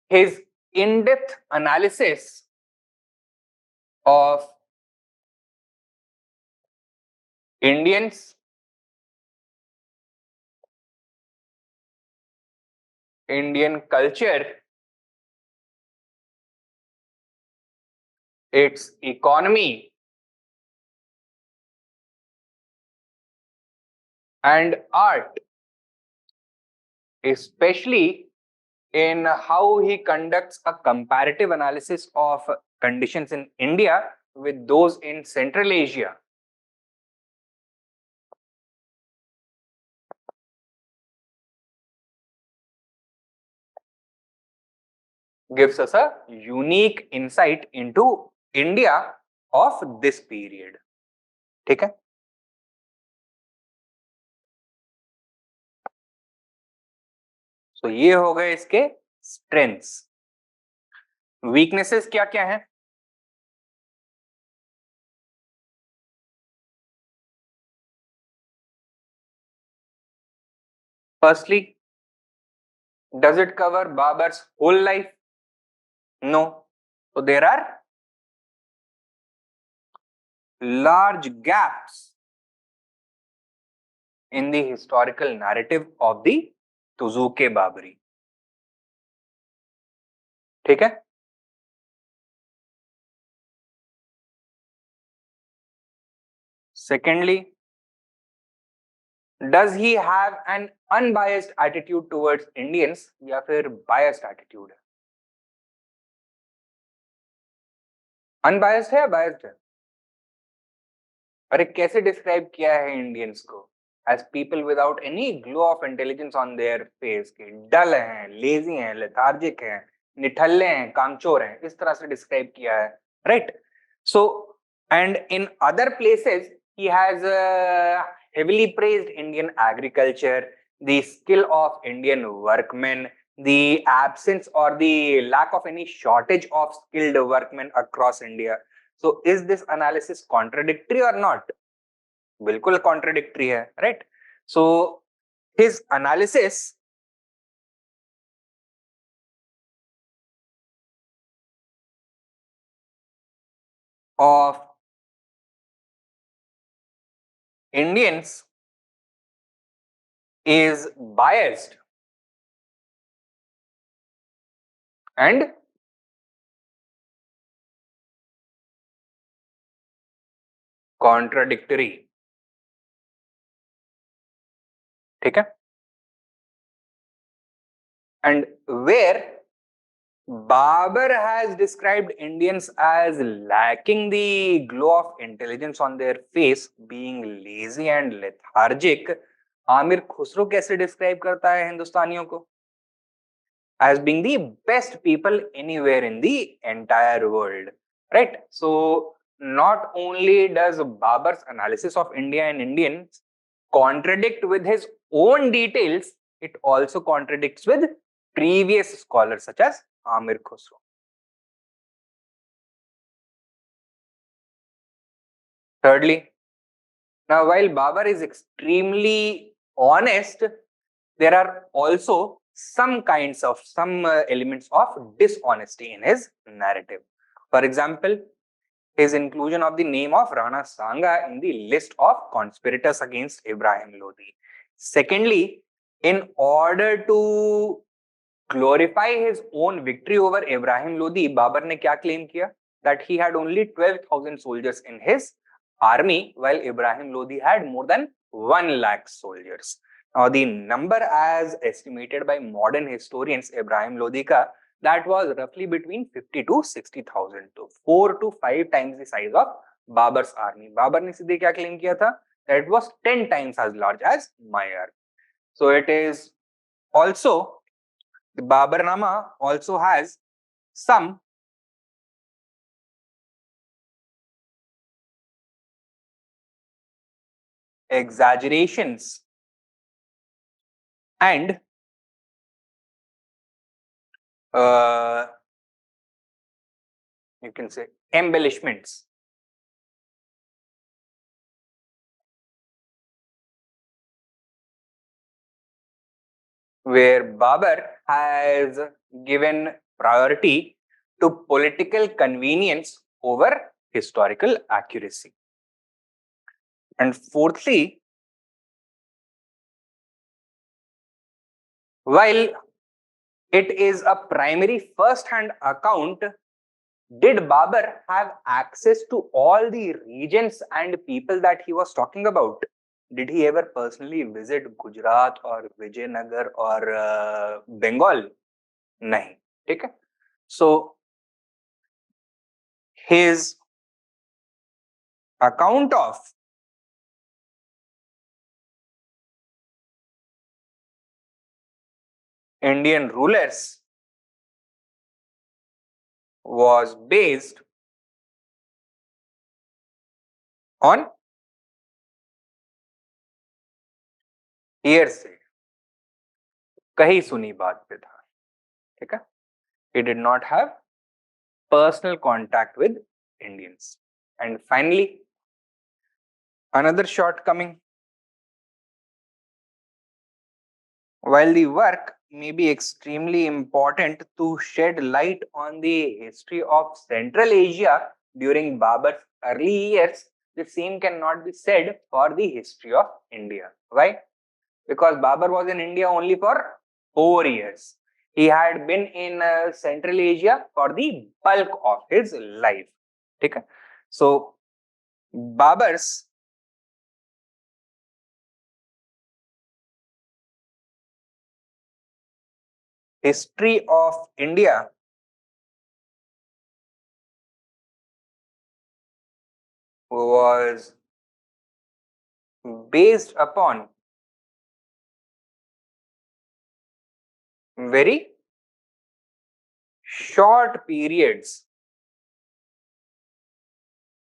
his in-depth analysis of Indians, Indian culture, its economy, and art, especially in how he conducts a comparative analysis of conditions in India with those in Central Asia, gives us a unique insight into India of this period. ठीक है? तो ये हो गए इसके strengths. Weaknesses क्या क्या है? Firstly, does it cover Babur's whole life? No. So there are large gaps in the historical narrative of the Tuzuk-i-Baburi. ठीक है? Secondly, Does he have an unbiased attitude towards Indians या फिर biased attitude है? Unbiased है या biased है? अरे कैसे डिस्क्राइब किया है इंडियंस को? As people without any glow of intelligence on their face, के डल हैं, लेजी हैं, लेथार्जिक हैं, निठल्ले हैं, कामचोर हैं, इस तरह से डिस्क्राइब किया है, right? So and in other places he has heavily praised Indian agriculture, the skill of Indian workmen, the absence or the lack of any shortage of skilled workmen across India. So is this analysis contradictory or not? बिल्कुल contradictory है, right? So his analysis of Indians is biased and contradictory. ठीक है? And where Babur has described Indians as lacking the glow of intelligence on their face, being lazy and lethargic, Aamir Khusro कैसे describe करता है हिंदुस्तानियों को? As being the best people anywhere in the entire world, right? So not only does Babur's analysis of India and Indians contradict with his own details, it also contradicts with previous scholars such as Amir Khusro. Thirdly, now while Babur is extremely honest, there are also some elements of dishonesty in his narrative. For example, his inclusion of the name of Rana Sanga in the list of conspirators against Ibrahim Lodi. Secondly, in order to glorify his own victory over Ibrahim Lodi, Babur ने क्या claim किया? That he had only 12,000 soldiers in his army, while Ibrahim Lodi had more than 1 lakh soldiers. Now, the number as estimated by modern historians, Ibrahim Lodi ka, that was roughly between 50 to 60,000, so 4 to 5 times the size of Babur's army. Babur ने सीधे क्या claim किया था? That it was 10 times as large as my army. So it is also, the Babur-nama also has some exaggerations and you can say embellishments. Where Babur has given priority to political convenience over historical accuracy. And fourthly, while it is a primary first-hand account, did Babur have access to all the regions and people that he was talking about? Did he ever personally visit Gujarat or Vijayanagar or Bengal? नहीं, ठीक है? So his account of Indian rulers was based on hearsay, कही सुनी बात पे था, ठीक है? He did not have personal contact with Indians. And finally, another shortcoming. While the work may be extremely important to shed light on the history of Central Asia during Babur's early years, the same cannot be said for the history of India. Why? Because Babur was in India only for 4 years. He had been in Central Asia for the bulk of his life. Okay? So Babur's history of India was based upon very short periods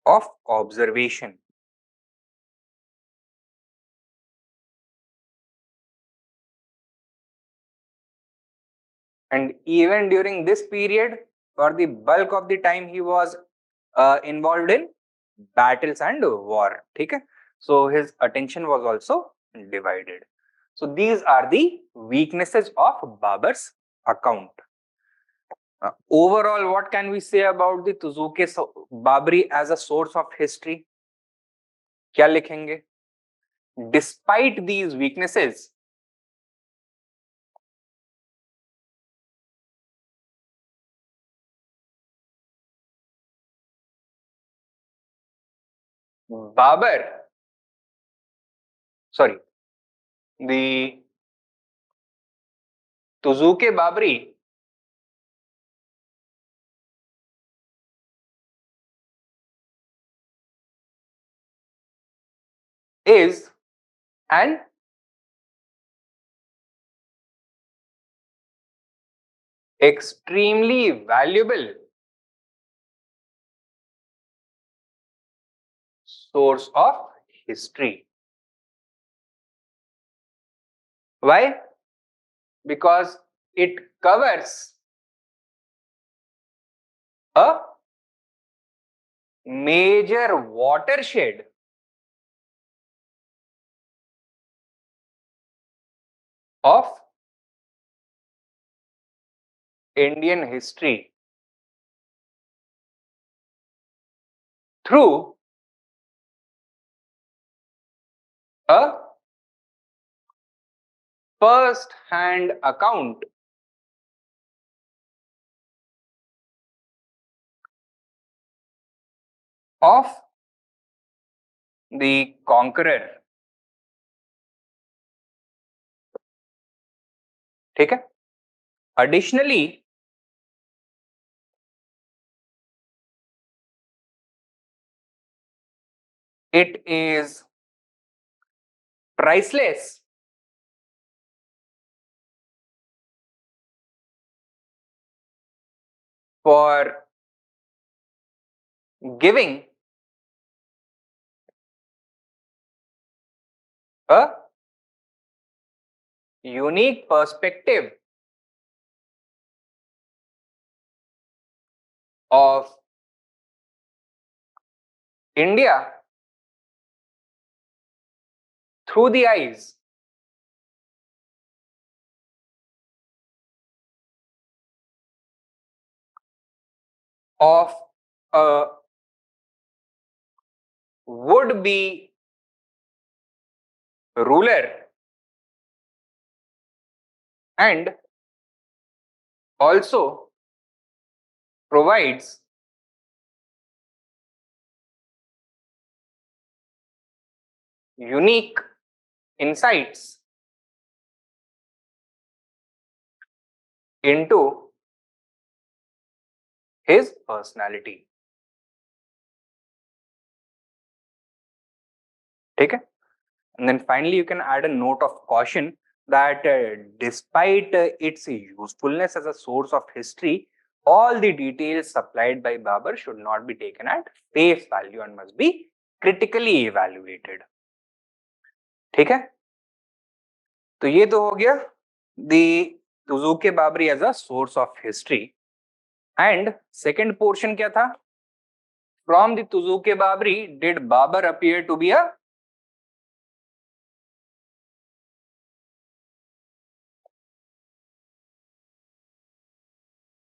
of observation. And even during this period, for the bulk of the time, he was involved in battles and war. Okay? So his attention was also divided. So these are the weaknesses of Babur's account. Overall, what can we say about the Tuzuk-i-Baburi as a source of history? क्या लिखेंगे? Despite these weaknesses, Babur, sorry, the Tuzuk-i-Baburi is an extremely valuable source of history. Why? Because it covers a major watershed of Indian history through a first hand account of the conqueror. ठीक है? Additionally, it is priceless for giving a unique perspective of India through the eyes of a would be ruler and also provides unique insights into his personality. Okay? And then finally, you can add a note of caution that despite its usefulness as a source of history, all the details supplied by Babur should not be taken at face value and must be critically evaluated. ठीक है? तो ये तो हो गया the Tuzuk-i-Baburi as a source of history. And second portion क्या था? From the Tuzuk-i-Baburi, did Babur appear to be a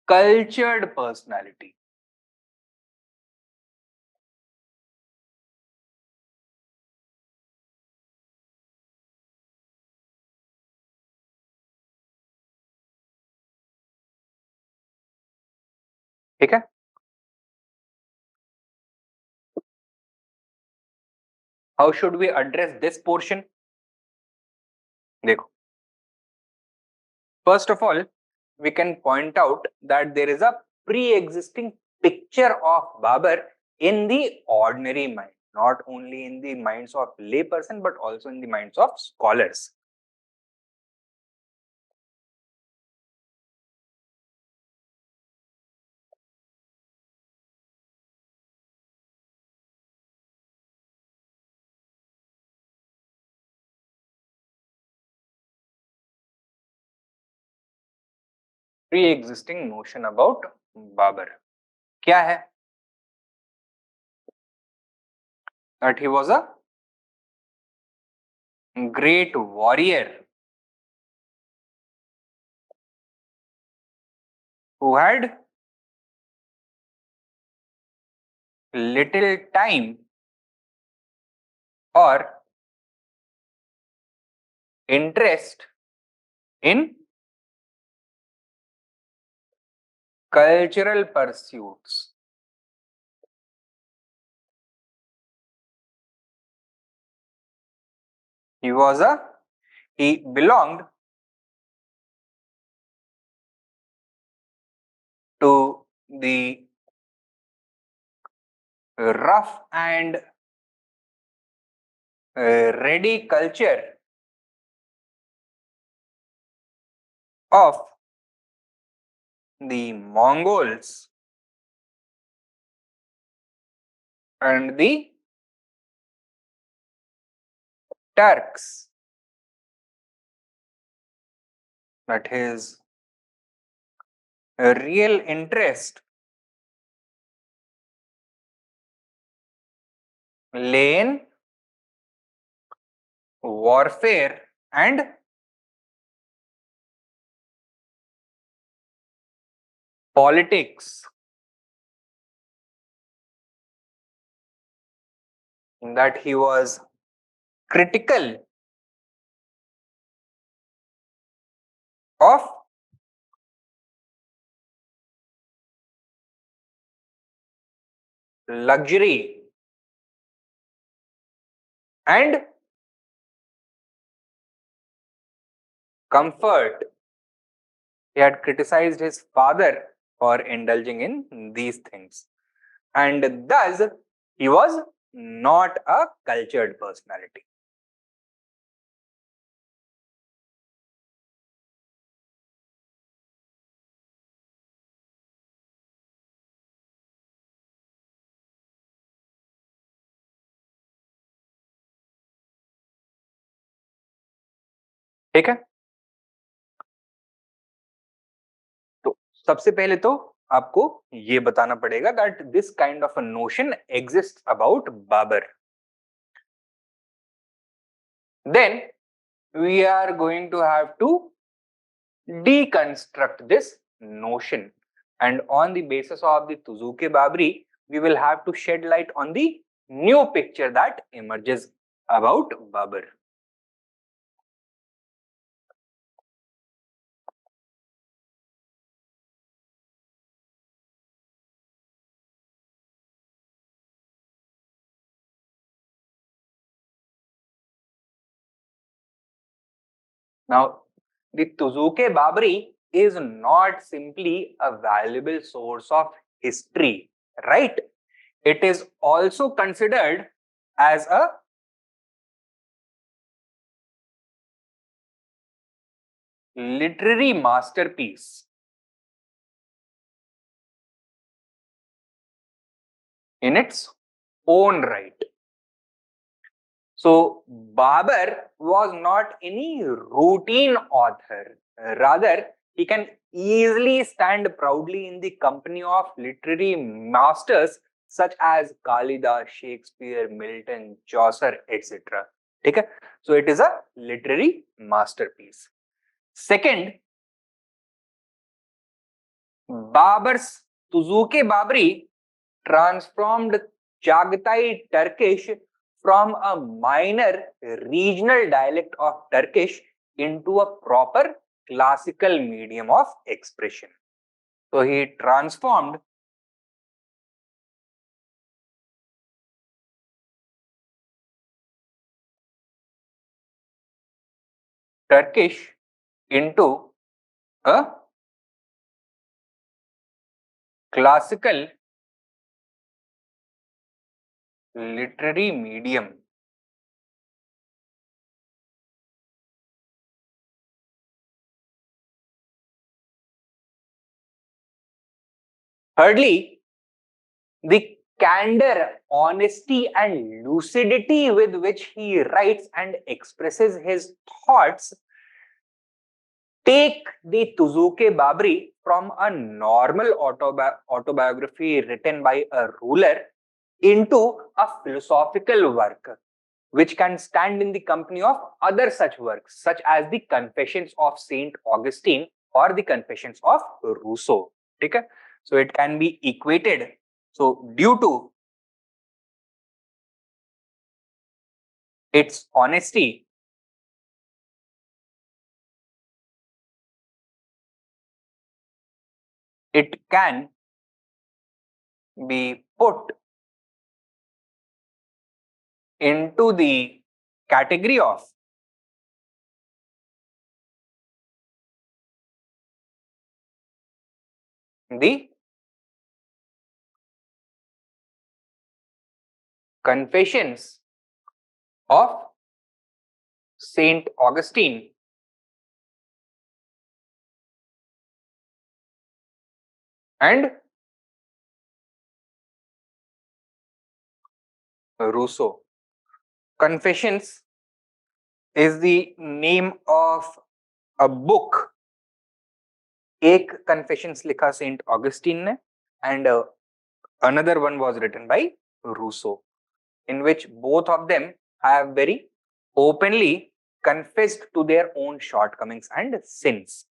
cultured personality? ठीक है? How should we address this portion? देखो, first of all, we can point out that there is a pre-existing picture of Babur in the ordinary mind, not only in the minds of layperson but also in the minds of scholars. Pre-existing notion about Babur क्या है? That he was a great warrior who had little time or interest in cultural pursuits. He belonged to the rough and ready culture of the Mongols and the Turks. That his real interest lay in warfare and politics. That he was critical of luxury and comfort. He had criticized his father for indulging in these things, and thus he was not a cultured personality. ठीक है, तो सबसे पहले तो आपको ये बताना पड़ेगा that this kind of a notion exist about Babar. Then we are going to have to deconstruct this notion, and on the basis of the Tuzuk-i-Baburi, we will have to shed light on the new picture that emerges about Babur. Now, the Tuzuk-i-Baburi is not simply a valuable source of history, right? It is also considered as a literary masterpiece in its own right. So, Babur was not any routine author. Rather, he can easily stand proudly in the company of literary masters such as Kalidas, Shakespeare, Milton, Chaucer, etc. Okay? So, it is a literary masterpiece. Second, Babur's Tuzuk-i-Baburi transformed Chagatai Turkish from a minor regional dialect of Turkish into a proper classical medium of expression. So he transformed Turkish into a classical literary medium. Thirdly, the candor, honesty, and lucidity with which he writes and expresses his thoughts take the Tuzuk-i-Baburi from a normal autobiography written by a ruler into a philosophical work which can stand in the company of other such works, such as the Confessions of Saint Augustine or the Confessions of Rousseau. Okay? So it can be equated. So due to its honesty, it can be put into the category of the Confessions of Saint Augustine and Rousseau. Confessions is the name of a book. एक confessions लिखा Saint Augustine ने and another one was written by Rousseau, in which both of them have very openly confessed to their own shortcomings and sins.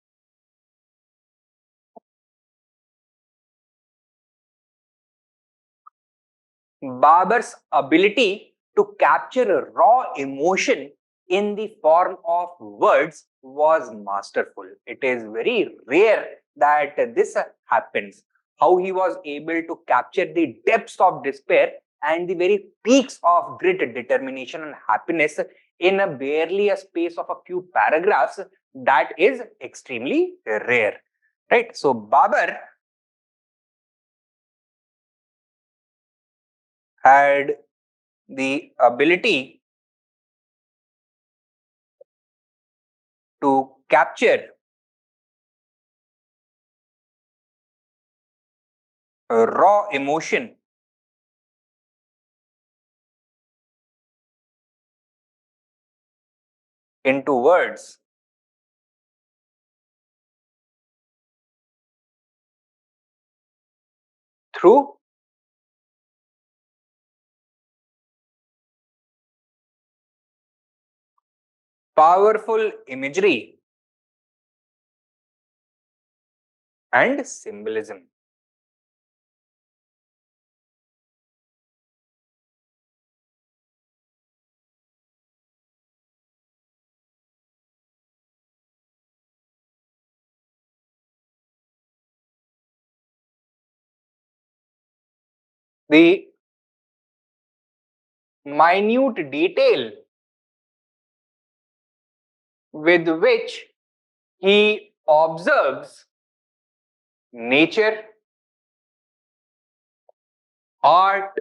Babur's ability to capture raw emotion in the form of words was masterful. It is very rare that this happens. How he was able to capture the depths of despair and the very peaks of grit, determination, and happiness in a barely a space of a few paragraphs, that is extremely rare. Right? So Babur had the ability to capture raw emotion into words through powerful imagery and symbolism. The minute detail with which he observes nature, art,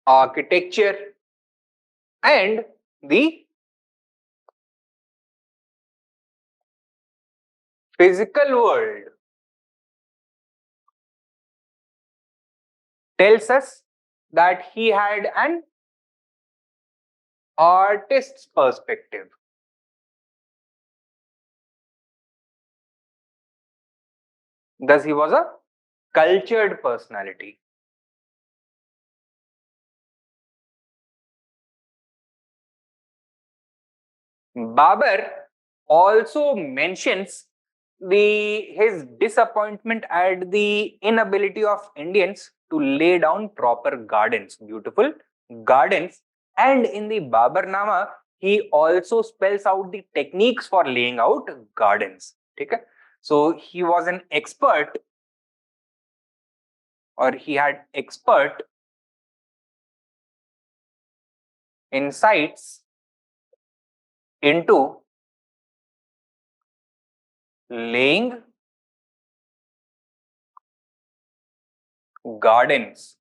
architecture, and the physical world tells us that he had an artist's perspective. Thus, he was a cultured personality. Babur also mentions his disappointment at the inability of Indians to lay down proper gardens, beautiful gardens, and in the Babur-nama, he also spells out the techniques for laying out gardens. Okay? So he was an expert, or he had expert insights into laying gardens.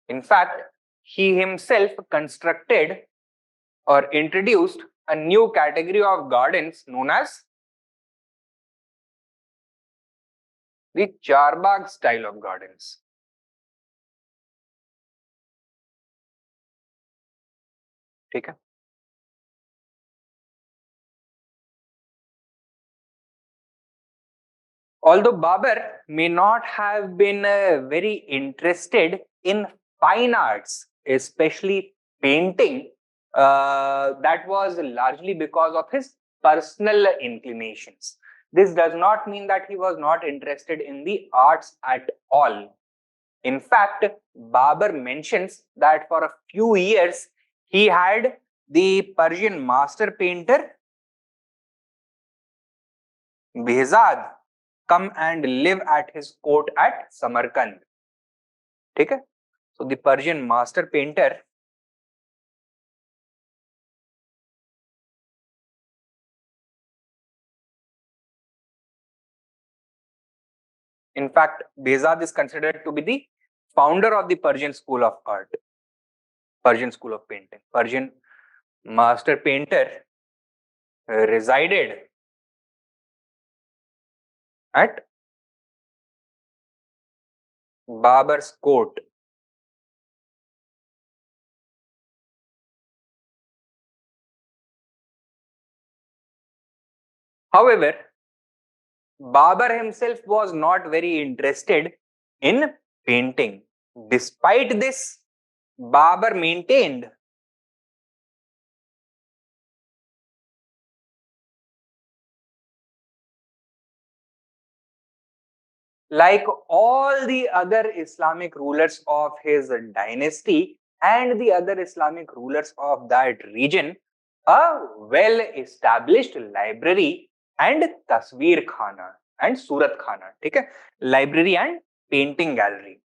In fact, he himself constructed or introduced a new category of gardens known as the Charbagh style of gardens. ठीक है. Although Babur may not have been very interested in fine arts, especially painting, that was largely because of his personal inclinations. This does not mean that he was not interested in the arts at all. In fact, Babur mentions that for a few years he had the Persian master painter Behzad come and live at his court at Samarkand. ठीक है? So the Persian master painter in fact, Behzad is considered to be the founder of the Persian school of art, Persian school of painting. Persian master painter resided at Babur's court. However, Babur himself was not very interested in painting. Despite this, Babur maintained like all the other Islamic rulers of his dynasty and the other Islamic rulers of that region, a well-established library and tasveer khana and surat khana, okay? Library and painting gallery.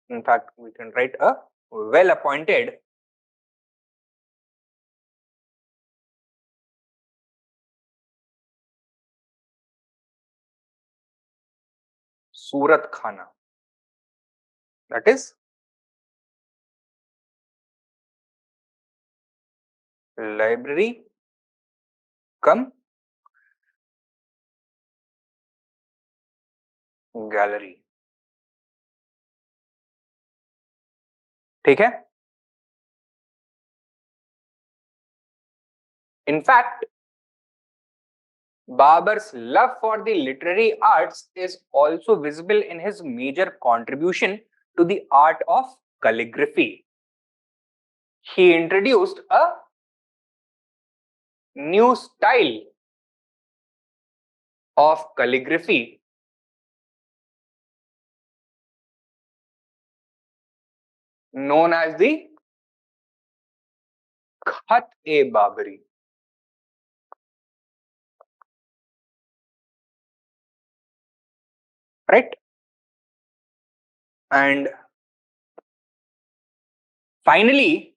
In fact, we can write a well-appointed surat khana. That is library come gallery. ठीक है? In fact, Babur's love for the literary arts is also visible in his major contribution to the art of calligraphy. He introduced a new style of calligraphy known as the Khat-e-Baburi. Right? And finally,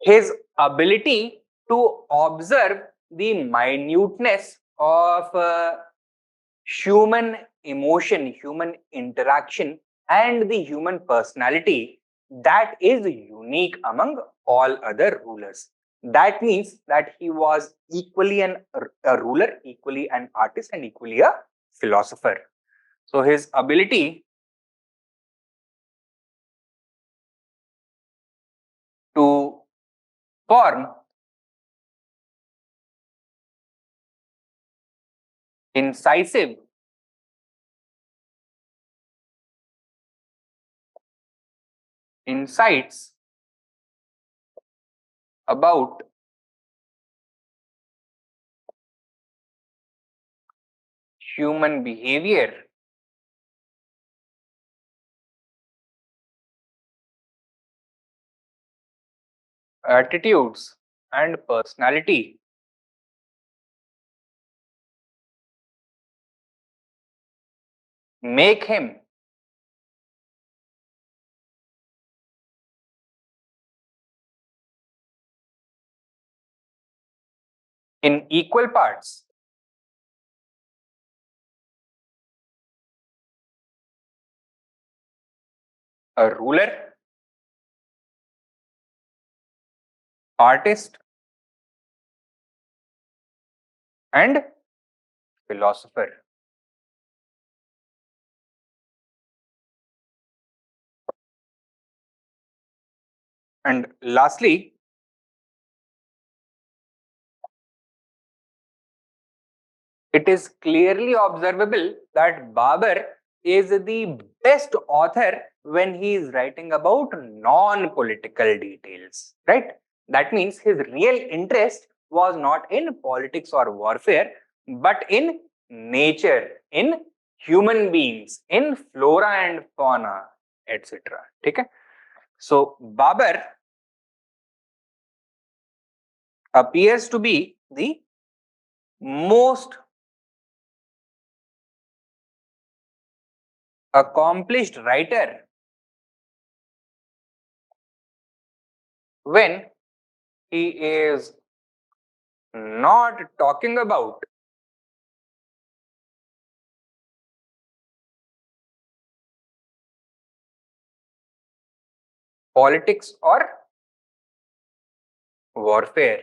his ability to observe the minuteness of human emotion, human interaction, and the human personality that is unique among all other rulers. That means that he was equally a ruler, equally an artist, and equally a philosopher. So his ability to form incisive insights about human behavior, attitudes, and personality make him in equal parts. A ruler, artist, and philosopher. And lastly, it is clearly observable that Babur is the best author when he is writing about non-political details, right? That means his real interest was not in politics or warfare, but in nature, in human beings, in flora and fauna, etc. Okay? So Babur appears to be the most accomplished writer when he is not talking about politics or warfare.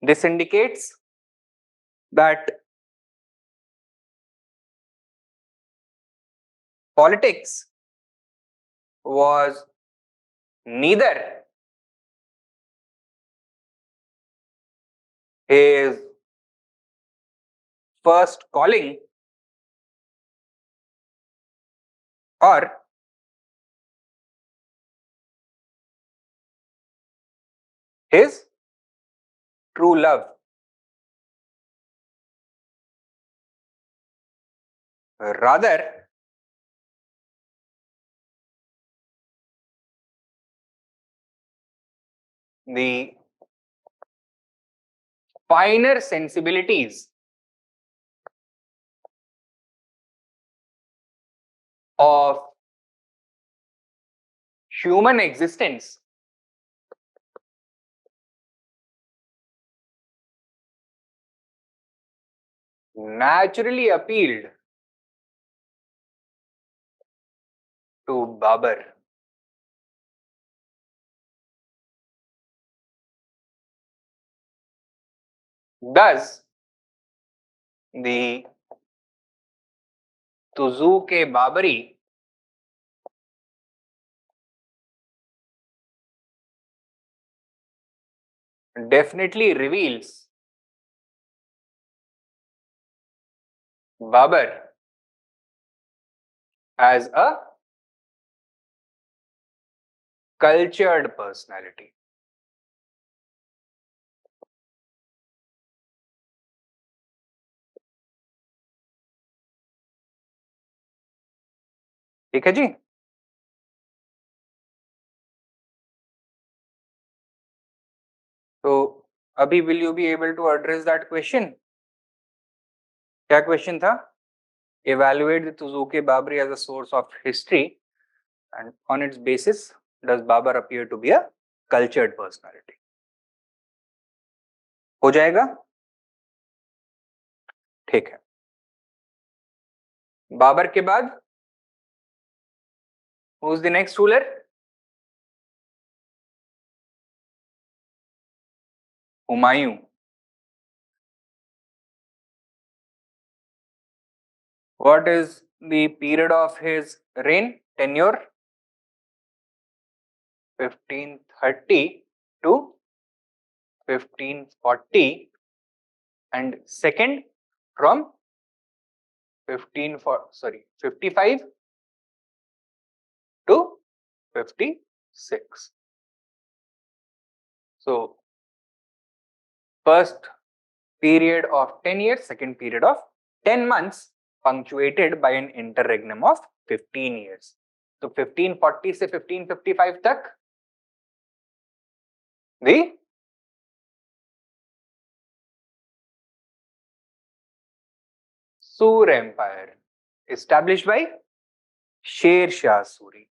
This indicates that politics was neither his first calling or his true love. Rather, the finer sensibilities of human existence naturally appealed to Babur. Thus, the Tuzuk-i-Baburi definitely reveals Babur as a cultured personality. ठीक है जी. तो अभी will you be able to address that question? क्या question था? Evaluate the Tuzuk-i-Baburi as a source of history, and on its basis, does Babur appear to be a cultured personality? हो जाएगा? ठीक है. बाबर के बाद who is the next ruler? Humayun. What is the period of his reign, tenure? 1530 to 1540, and second from 55 to 56. So first period of 10 years, second period of 10 months, punctuated by an interregnum of 15 years. तो 1540 से 1555 तक the Sur Empire established by Sher Shah Suri.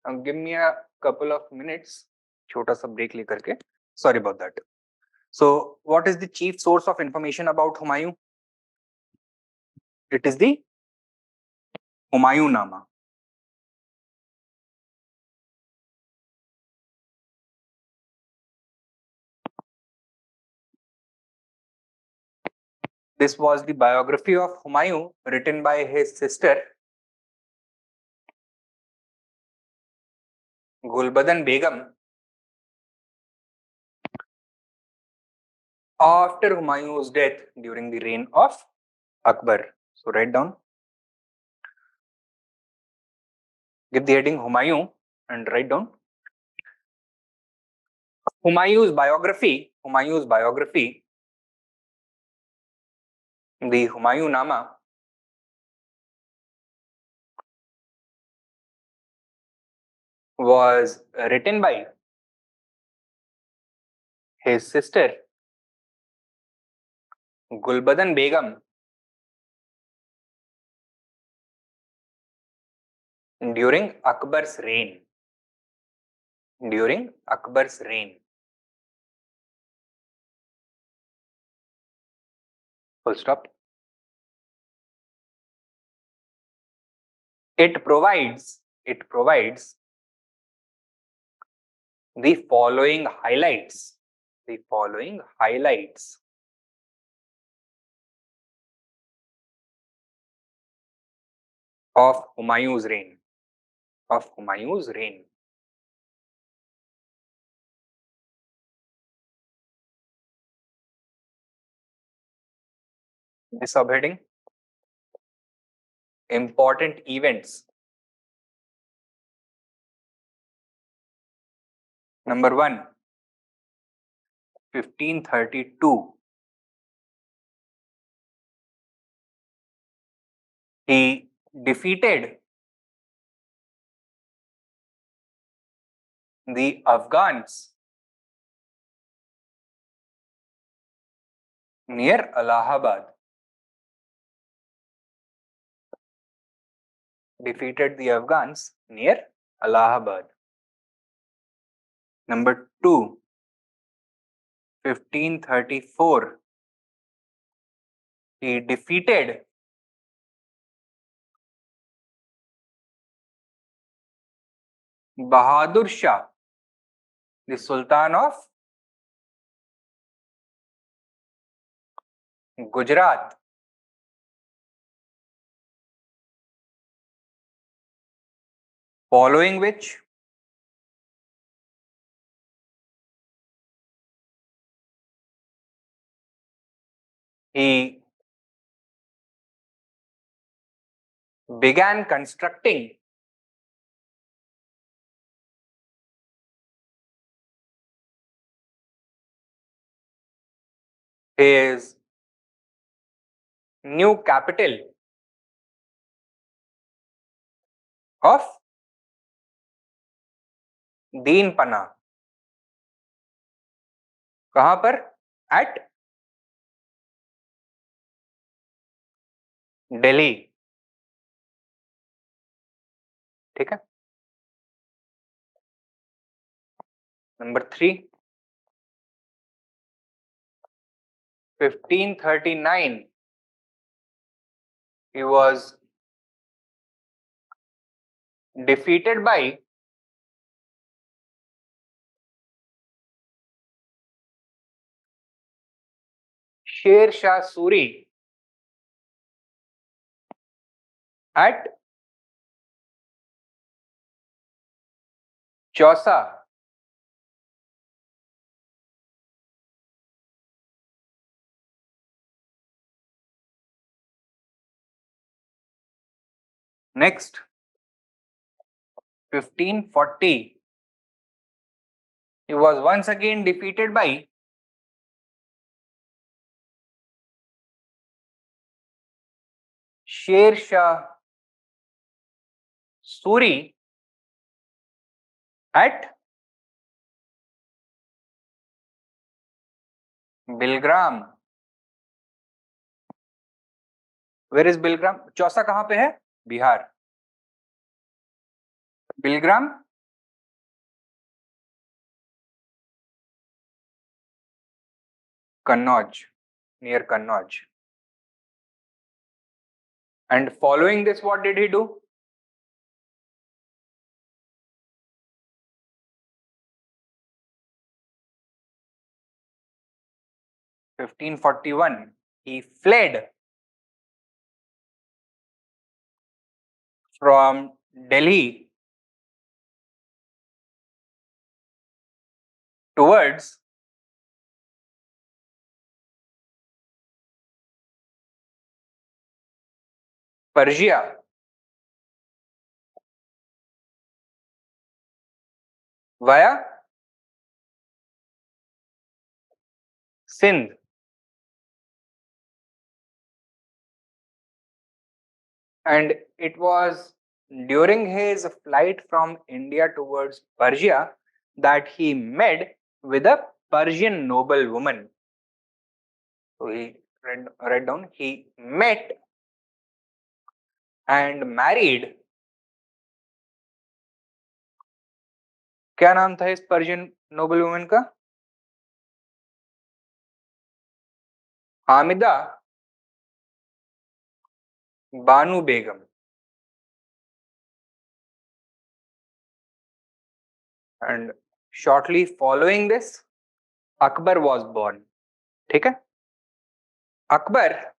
Now give me a couple of minutes छोटा सा break लेकर के, sorry about that. So what is the chief source of information about Humayun? It is the Humayun-nama. This was the biography of Humayun written by his sister Gulbadan Begum after Humayun's death during the reign of Akbar. So write down, give the heading Humayun and write down Humayun's biography, the Humayun-nama was written by his sister Gulbadan Begum during Akbar's reign. During Akbar's reign. Full stop. It provides the following highlights. The following highlights of Humayun's reign. Of Humayun's reign. The subheading: Important events. Number 1, 1532. He defeated the Afghans near Allahabad. Defeated the Afghans near Allahabad. Number 2, 1534. He defeated Bahadur Shah, the Sultan of Gujarat. Following which he began constructing his new capital of Dinpanah. कहां पर? Eight Delhi. ठीक है. Number 3, 1539. He was defeated by Sher Shah Suri at Chausa. Next, 1540. He was once again defeated by Sher Shah Suri at Bilgram. Where is Bilgram? Chausa कहां पे है? Bihar. Bilgram Kannauj, near Kannauj. And following this, what did he do? 1541, he fled from Delhi towards Persia via Sindh. And it was during his flight from India towards Persia that he met with a Persian noblewoman. So he read down, he met and married. क्या नाम था इस Persian Nobel woman का? हामिदा बानू बेगम. And shortly following this, Akbar was born. ठीक है? Akbar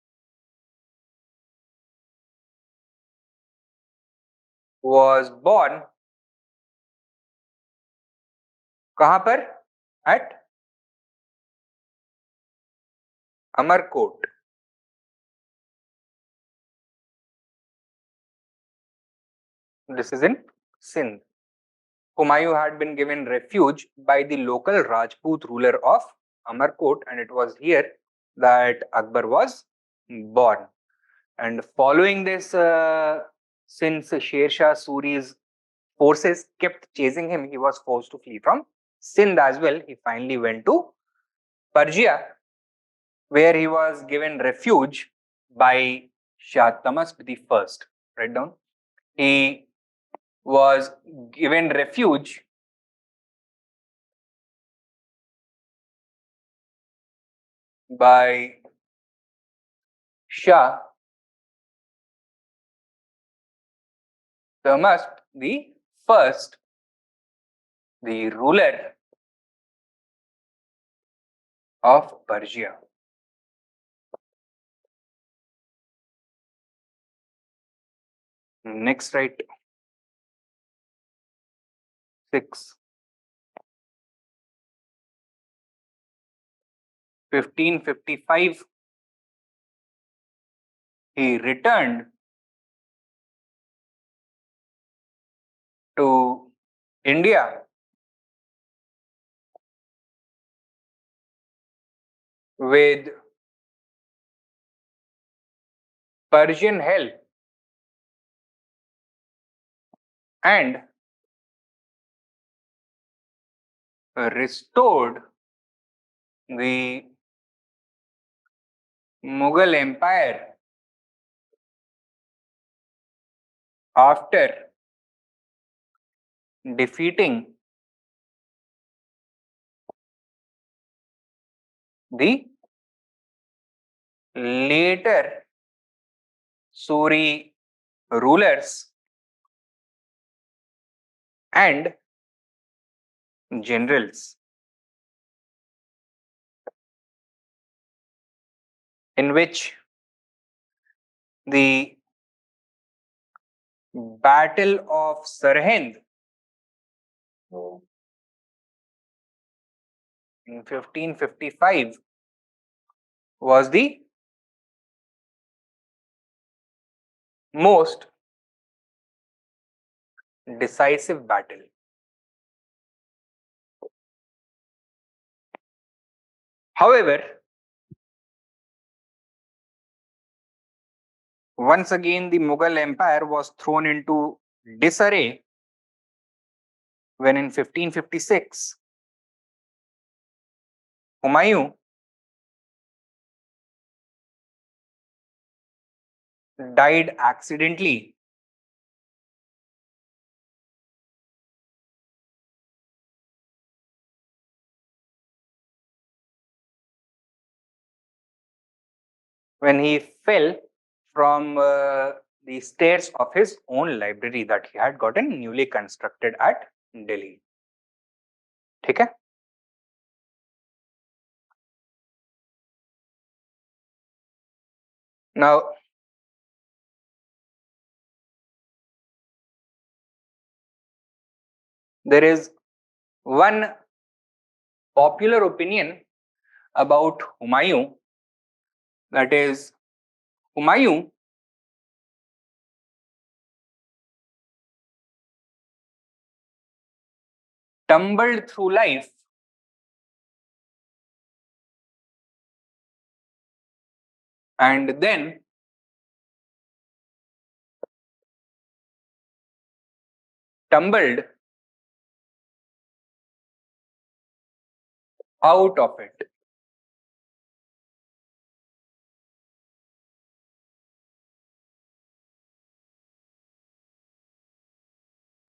was born कहां पर? At Amarkot. This is in Sindh. Humayun had been given refuge by the local Rajput ruler of Amarkot, and it was here that Akbar was born. And following this, since Sher Shah Suri's forces kept chasing him, he was forced to flee from Sindh as well. He finally went to Persia, where he was given refuge by Shah Tamask the First. Write down. He was given refuge by Shah Tamask the First, the ruler of Persia. Next, right. 6. 1555, he returned to India with Persian help and restored the Mughal Empire after defeating the later Suri rulers and generals, in which the Battle of Sirhind in 1555 was the most decisive battle. However, once again the Mughal Empire was thrown into disarray when in 1556 Humayun died accidentally when he fell from the stairs of his own library that he had gotten newly constructed at Delhi. ठीक है? Now, there is one popular opinion about Humayun, that is, Humayun tumbled through life and then tumbled out of it.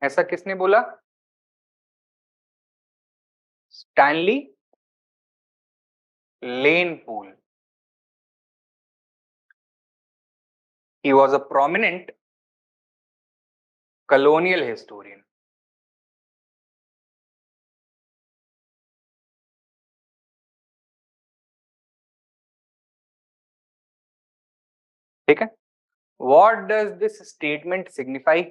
ऐसा किसने बोला? Stanley लेनपूल. He was a prominent colonial historian. ठीक है? What does this statement signify?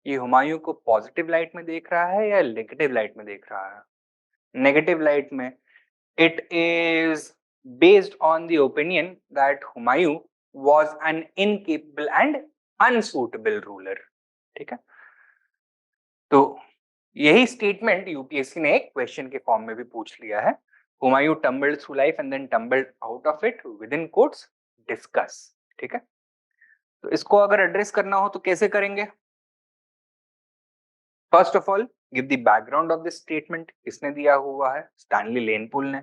ये हुमायूं को positive light में देख रहा है या नेगेटिव लाइट में देख रहा है? नेगेटिव लाइट में. It is based on the opinion that Humayun was an incapable and unsuitable ruler. ठीक है? तो यही स्टेटमेंट यूपीएससी ने एक क्वेश्चन के फॉर्म में भी पूछ लिया है. Humayun tumbled through life and then tumbled out of it, within quotes, discuss. ठीक है? तो इसको अगर एड्रेस करना हो तो कैसे करेंगे? First of all, give the background of this statement. किसने दिया हुआ है? स्टैनली लेनपूल ने.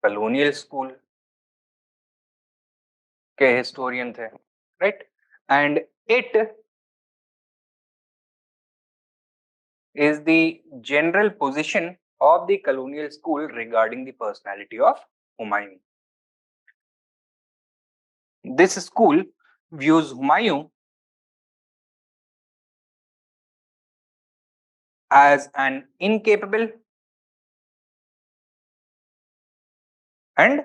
कॉलोनियल स्कूल के हिस्टोरियन थे, right? And it is the general position of the colonial school regarding the personality of Humayun. This school views Humayun as an incapable and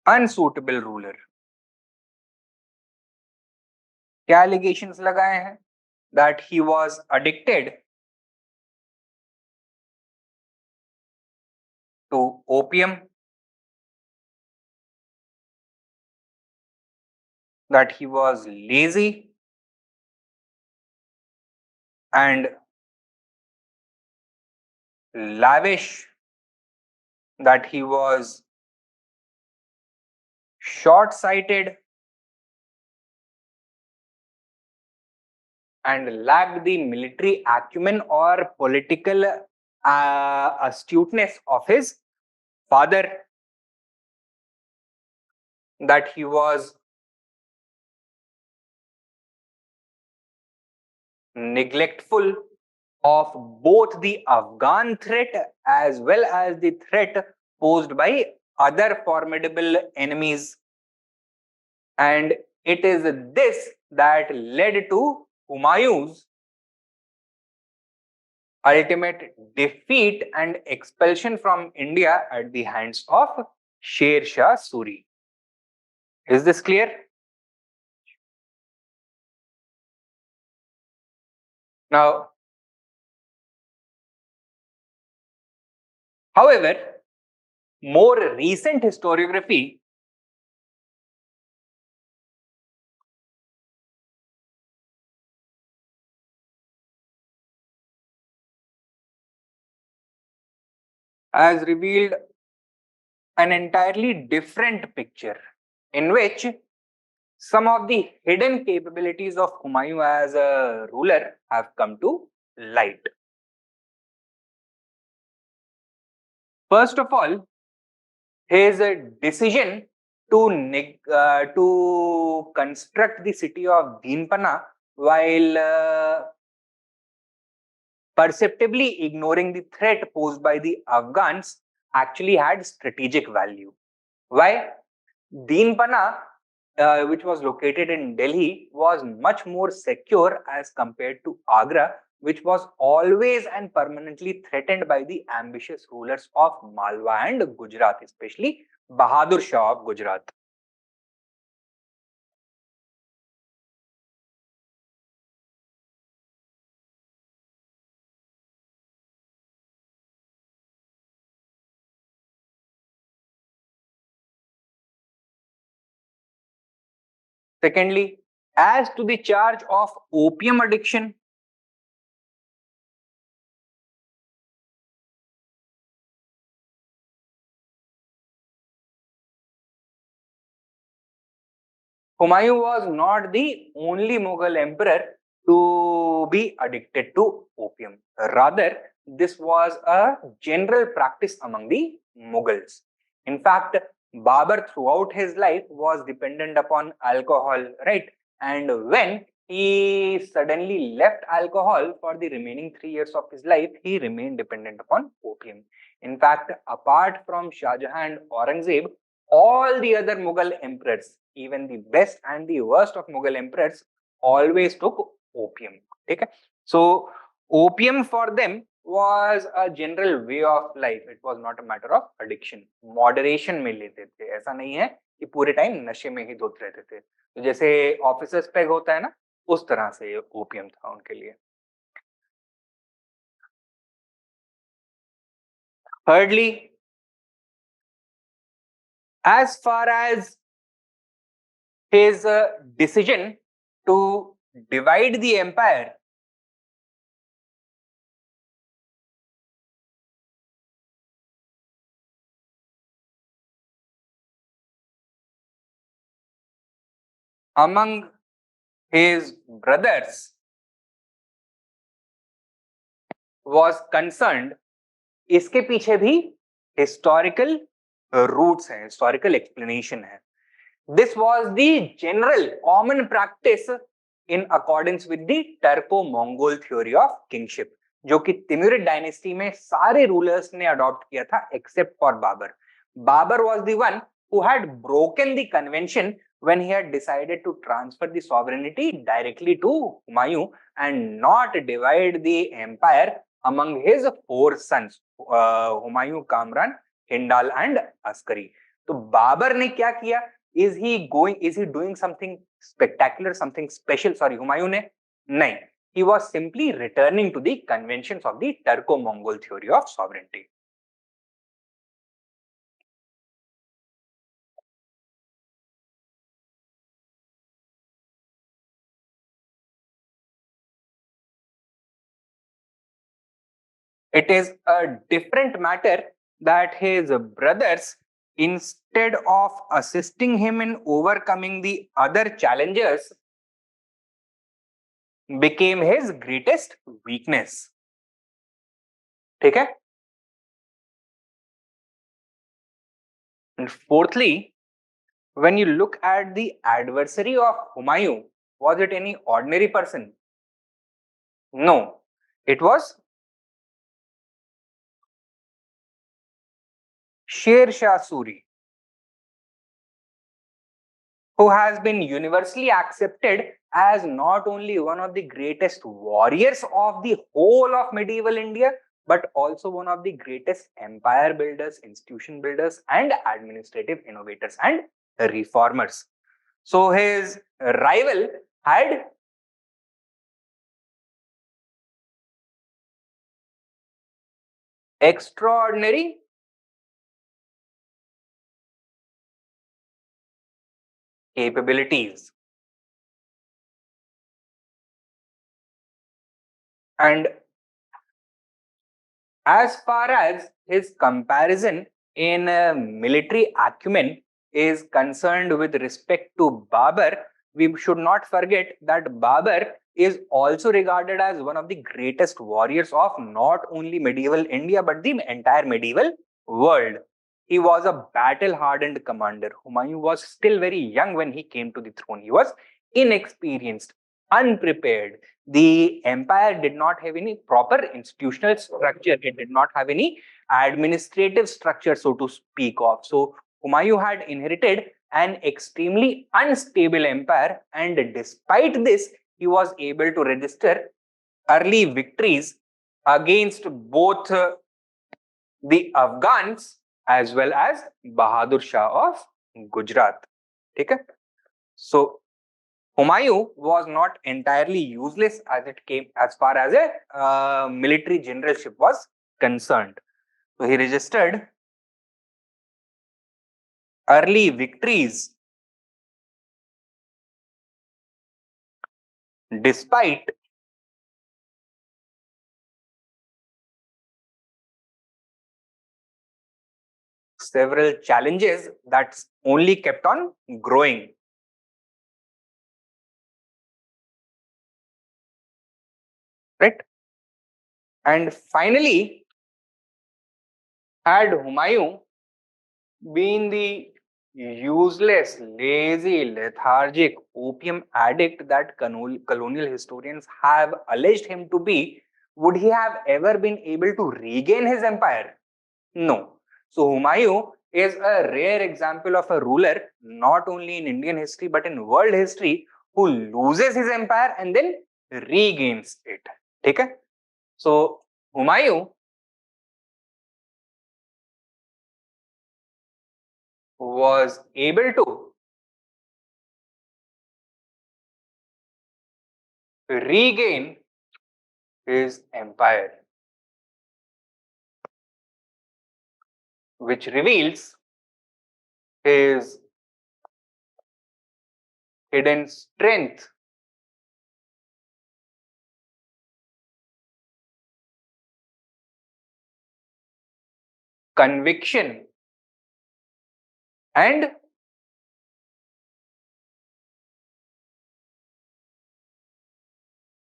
unsuitable ruler. क्या allegations लगाए हैं? That he was addicted to opium, that he was lazy and lavish, that he was short-sighted and lacked the military acumen or political astuteness of his father, that he was neglectful of both the Afghan threat as well as the threat posed by other formidable enemies. And it is this that led to Humayun's ultimate defeat and expulsion from India at the hands of Sher Shah Suri. Is this clear? Now, however, more recent historiography has revealed an entirely different picture in which some of the hidden capabilities of Humayun as a ruler have come to light. First of all, his decision to construct the city of Deenpana while perceptibly ignoring the threat posed by the Afghans actually had strategic value. Why? Deenpana, which was located in Delhi, was much more secure as compared to Agra, which was always and permanently threatened by the ambitious rulers of Malwa and Gujarat, especially Bahadur Shah of Gujarat. Secondly, as to the charge of opium addiction, Humayun was not the only Mughal emperor to be addicted to opium. Rather, this was a general practice among the Mughals. In fact, Babur throughout his life was dependent upon alcohol, right? And when he suddenly left alcohol for the remaining 3 years of his life, he remained dependent upon opium. In fact, apart from Shah Jahan and Aurangzeb, all the other Mughal emperors, even the best and the worst of Mughal emperors, always took opium. Okay? So, opium for them was a general way of life. It was not a matter of addiction. Moderation में लेते थे. ऐसा नहीं है कि पूरे time नशे में ही धुत रहते थे. तो जैसे ऑफिसर्स पैग होता है ना, उस तरह से ओपियम था उनके लिए. Thirdly, as far as his decision to divide the empire among his brothers was concerned, इसके पीछे भी historical roots हैं, historical explanation है. This was the general common practice in accordance with the Turco-Mongol theory of kingship, जो कि Timurid dynasty में सारे rulers ने adopt किया था except for Babur. Babur was the one who had broken the convention when he had decided to transfer the sovereignty directly to Humayun and not divide the empire among his 4 sons, Humayun, Kamran, Hindal and Askari. तो बाबर ने क्या किया? Is he doing something spectacular, something special? Sorry, Humayun ne? Nahin. He was simply returning to the conventions of the Turco-Mongol theory of sovereignty. It is a different matter that his brothers, instead of assisting him in overcoming the other challenges, became his greatest weakness. ठीक है? And fourthly, when you look at the adversary of Humayun, was it any ordinary person? No, it was Sher Shah Suri, who has been universally accepted as not only one of the greatest warriors of the whole of medieval India, but also one of the greatest empire builders, institution builders, and administrative innovators and reformers. So his rival had extraordinary capabilities. And as far as his comparison in military acumen is concerned with respect to Babur, we should not forget that Babur is also regarded as one of the greatest warriors of not only medieval India but the entire medieval world. he was a battle-hardened commander. Humayun was still very young when he came to the throne. He was inexperienced, unprepared. The empire did not have any proper institutional structure. It did not have any administrative structure, so to speak of. So Humayun had inherited an extremely unstable empire, and despite this, he was able to register early victories against both the Afghans as well as Bahadur Shah of Gujarat. Okay? So Humayun was not entirely useless as far as a military generalship was concerned. So he registered early victories despite several challenges that only kept on growing. Right? And finally, had Humayun been the useless, lazy, lethargic opium addict that colonial historians have alleged him to be, would he have ever been able to regain his empire? No. So Humayun is a rare example of a ruler, not only in Indian history but in world history, who loses his empire and then regains it. Okay? So Humayun was able to regain his empire, which reveals his hidden strength, conviction, and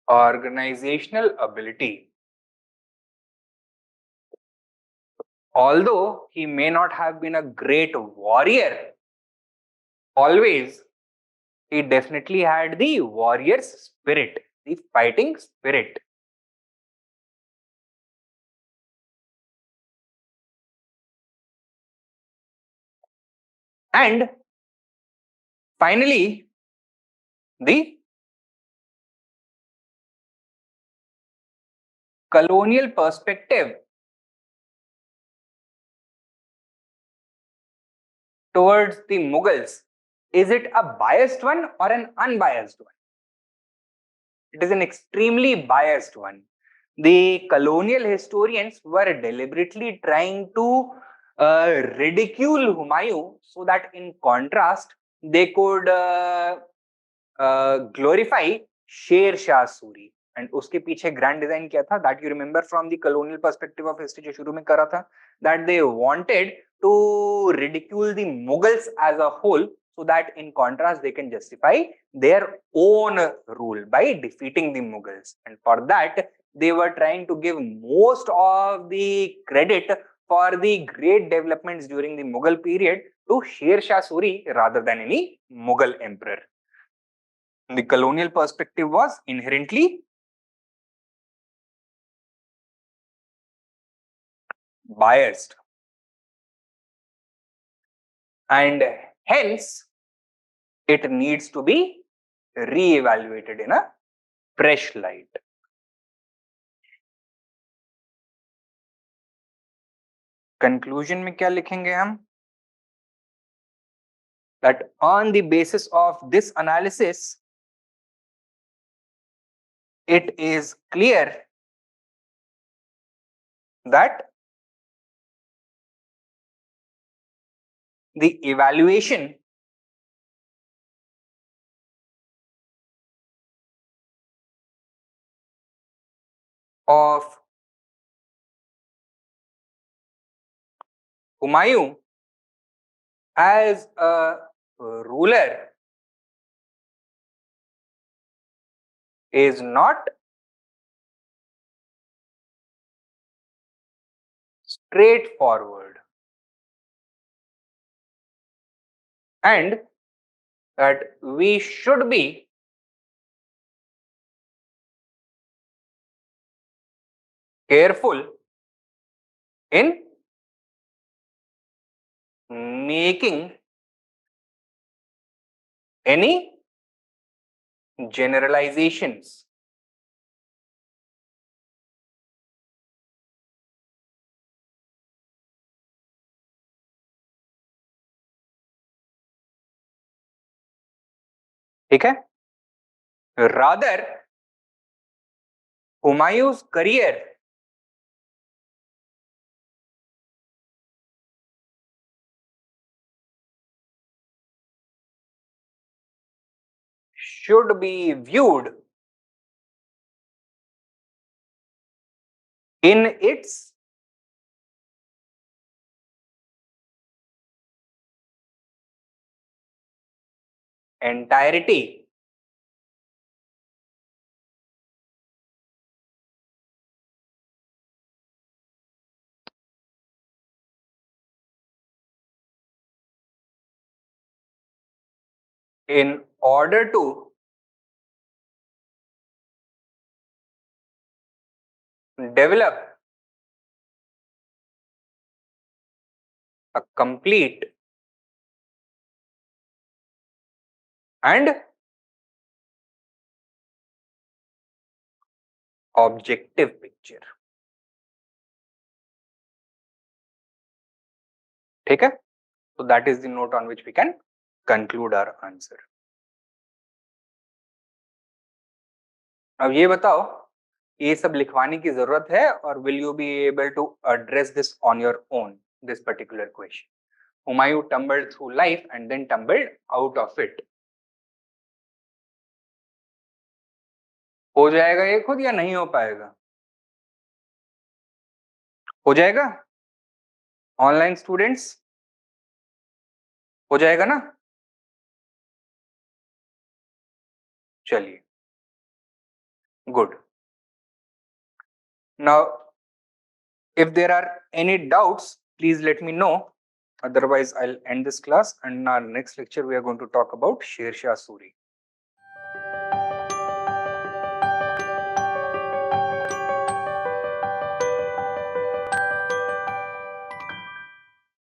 organizational ability. Although he may not have been a great warrior always, he definitely had the warrior's spirit, the fighting spirit. And finally, the colonial perspective towards the Mughals. Is it a biased one or an unbiased one? It is an extremely biased one. The colonial historians were deliberately trying to ridicule Humayun so that in contrast, they could glorify Sher Shah Suri. And उसके पीछे grand design क्या था? That you remember from the colonial perspective of history जो शुरू में करा था, that they wanted to ridicule the Mughals as a whole, so that in contrast they can justify their own rule by defeating the Mughals. And for that, they were trying to give most of the credit for the great developments during the Mughal period to Sher Shah Suri rather than any Mughal emperor. The colonial perspective was inherently biased, and hence it needs to be re-evaluated in a fresh light. Conclusion में क्या लिखेंगे हम? That on the basis of this analysis, it is clear that the evaluation of Humayun as a ruler is not straightforward. and that we should be careful in making any generalizations. ठीक है? Rather, Humayun's career should be viewed in its entirety. In order to develop a complete and objective picture. ठीक है? So that is the note on which we can conclude our answer. अब ये बताओ, ये सब लिखवाने की जरूरत है और will you be able to address this on your own, this particular question? Humayun tumbled through life and then tumbled out of it. हो जाएगा ये खुद या नहीं हो पाएगा? हो जाएगा? ऑनलाइन स्टूडेंट्स हो जाएगा ना? चलिए, good. Now, if there are any doubts, please let me know. Otherwise, I'll end this class, and in our next lecture we are going to talk about Sher Shah Suri.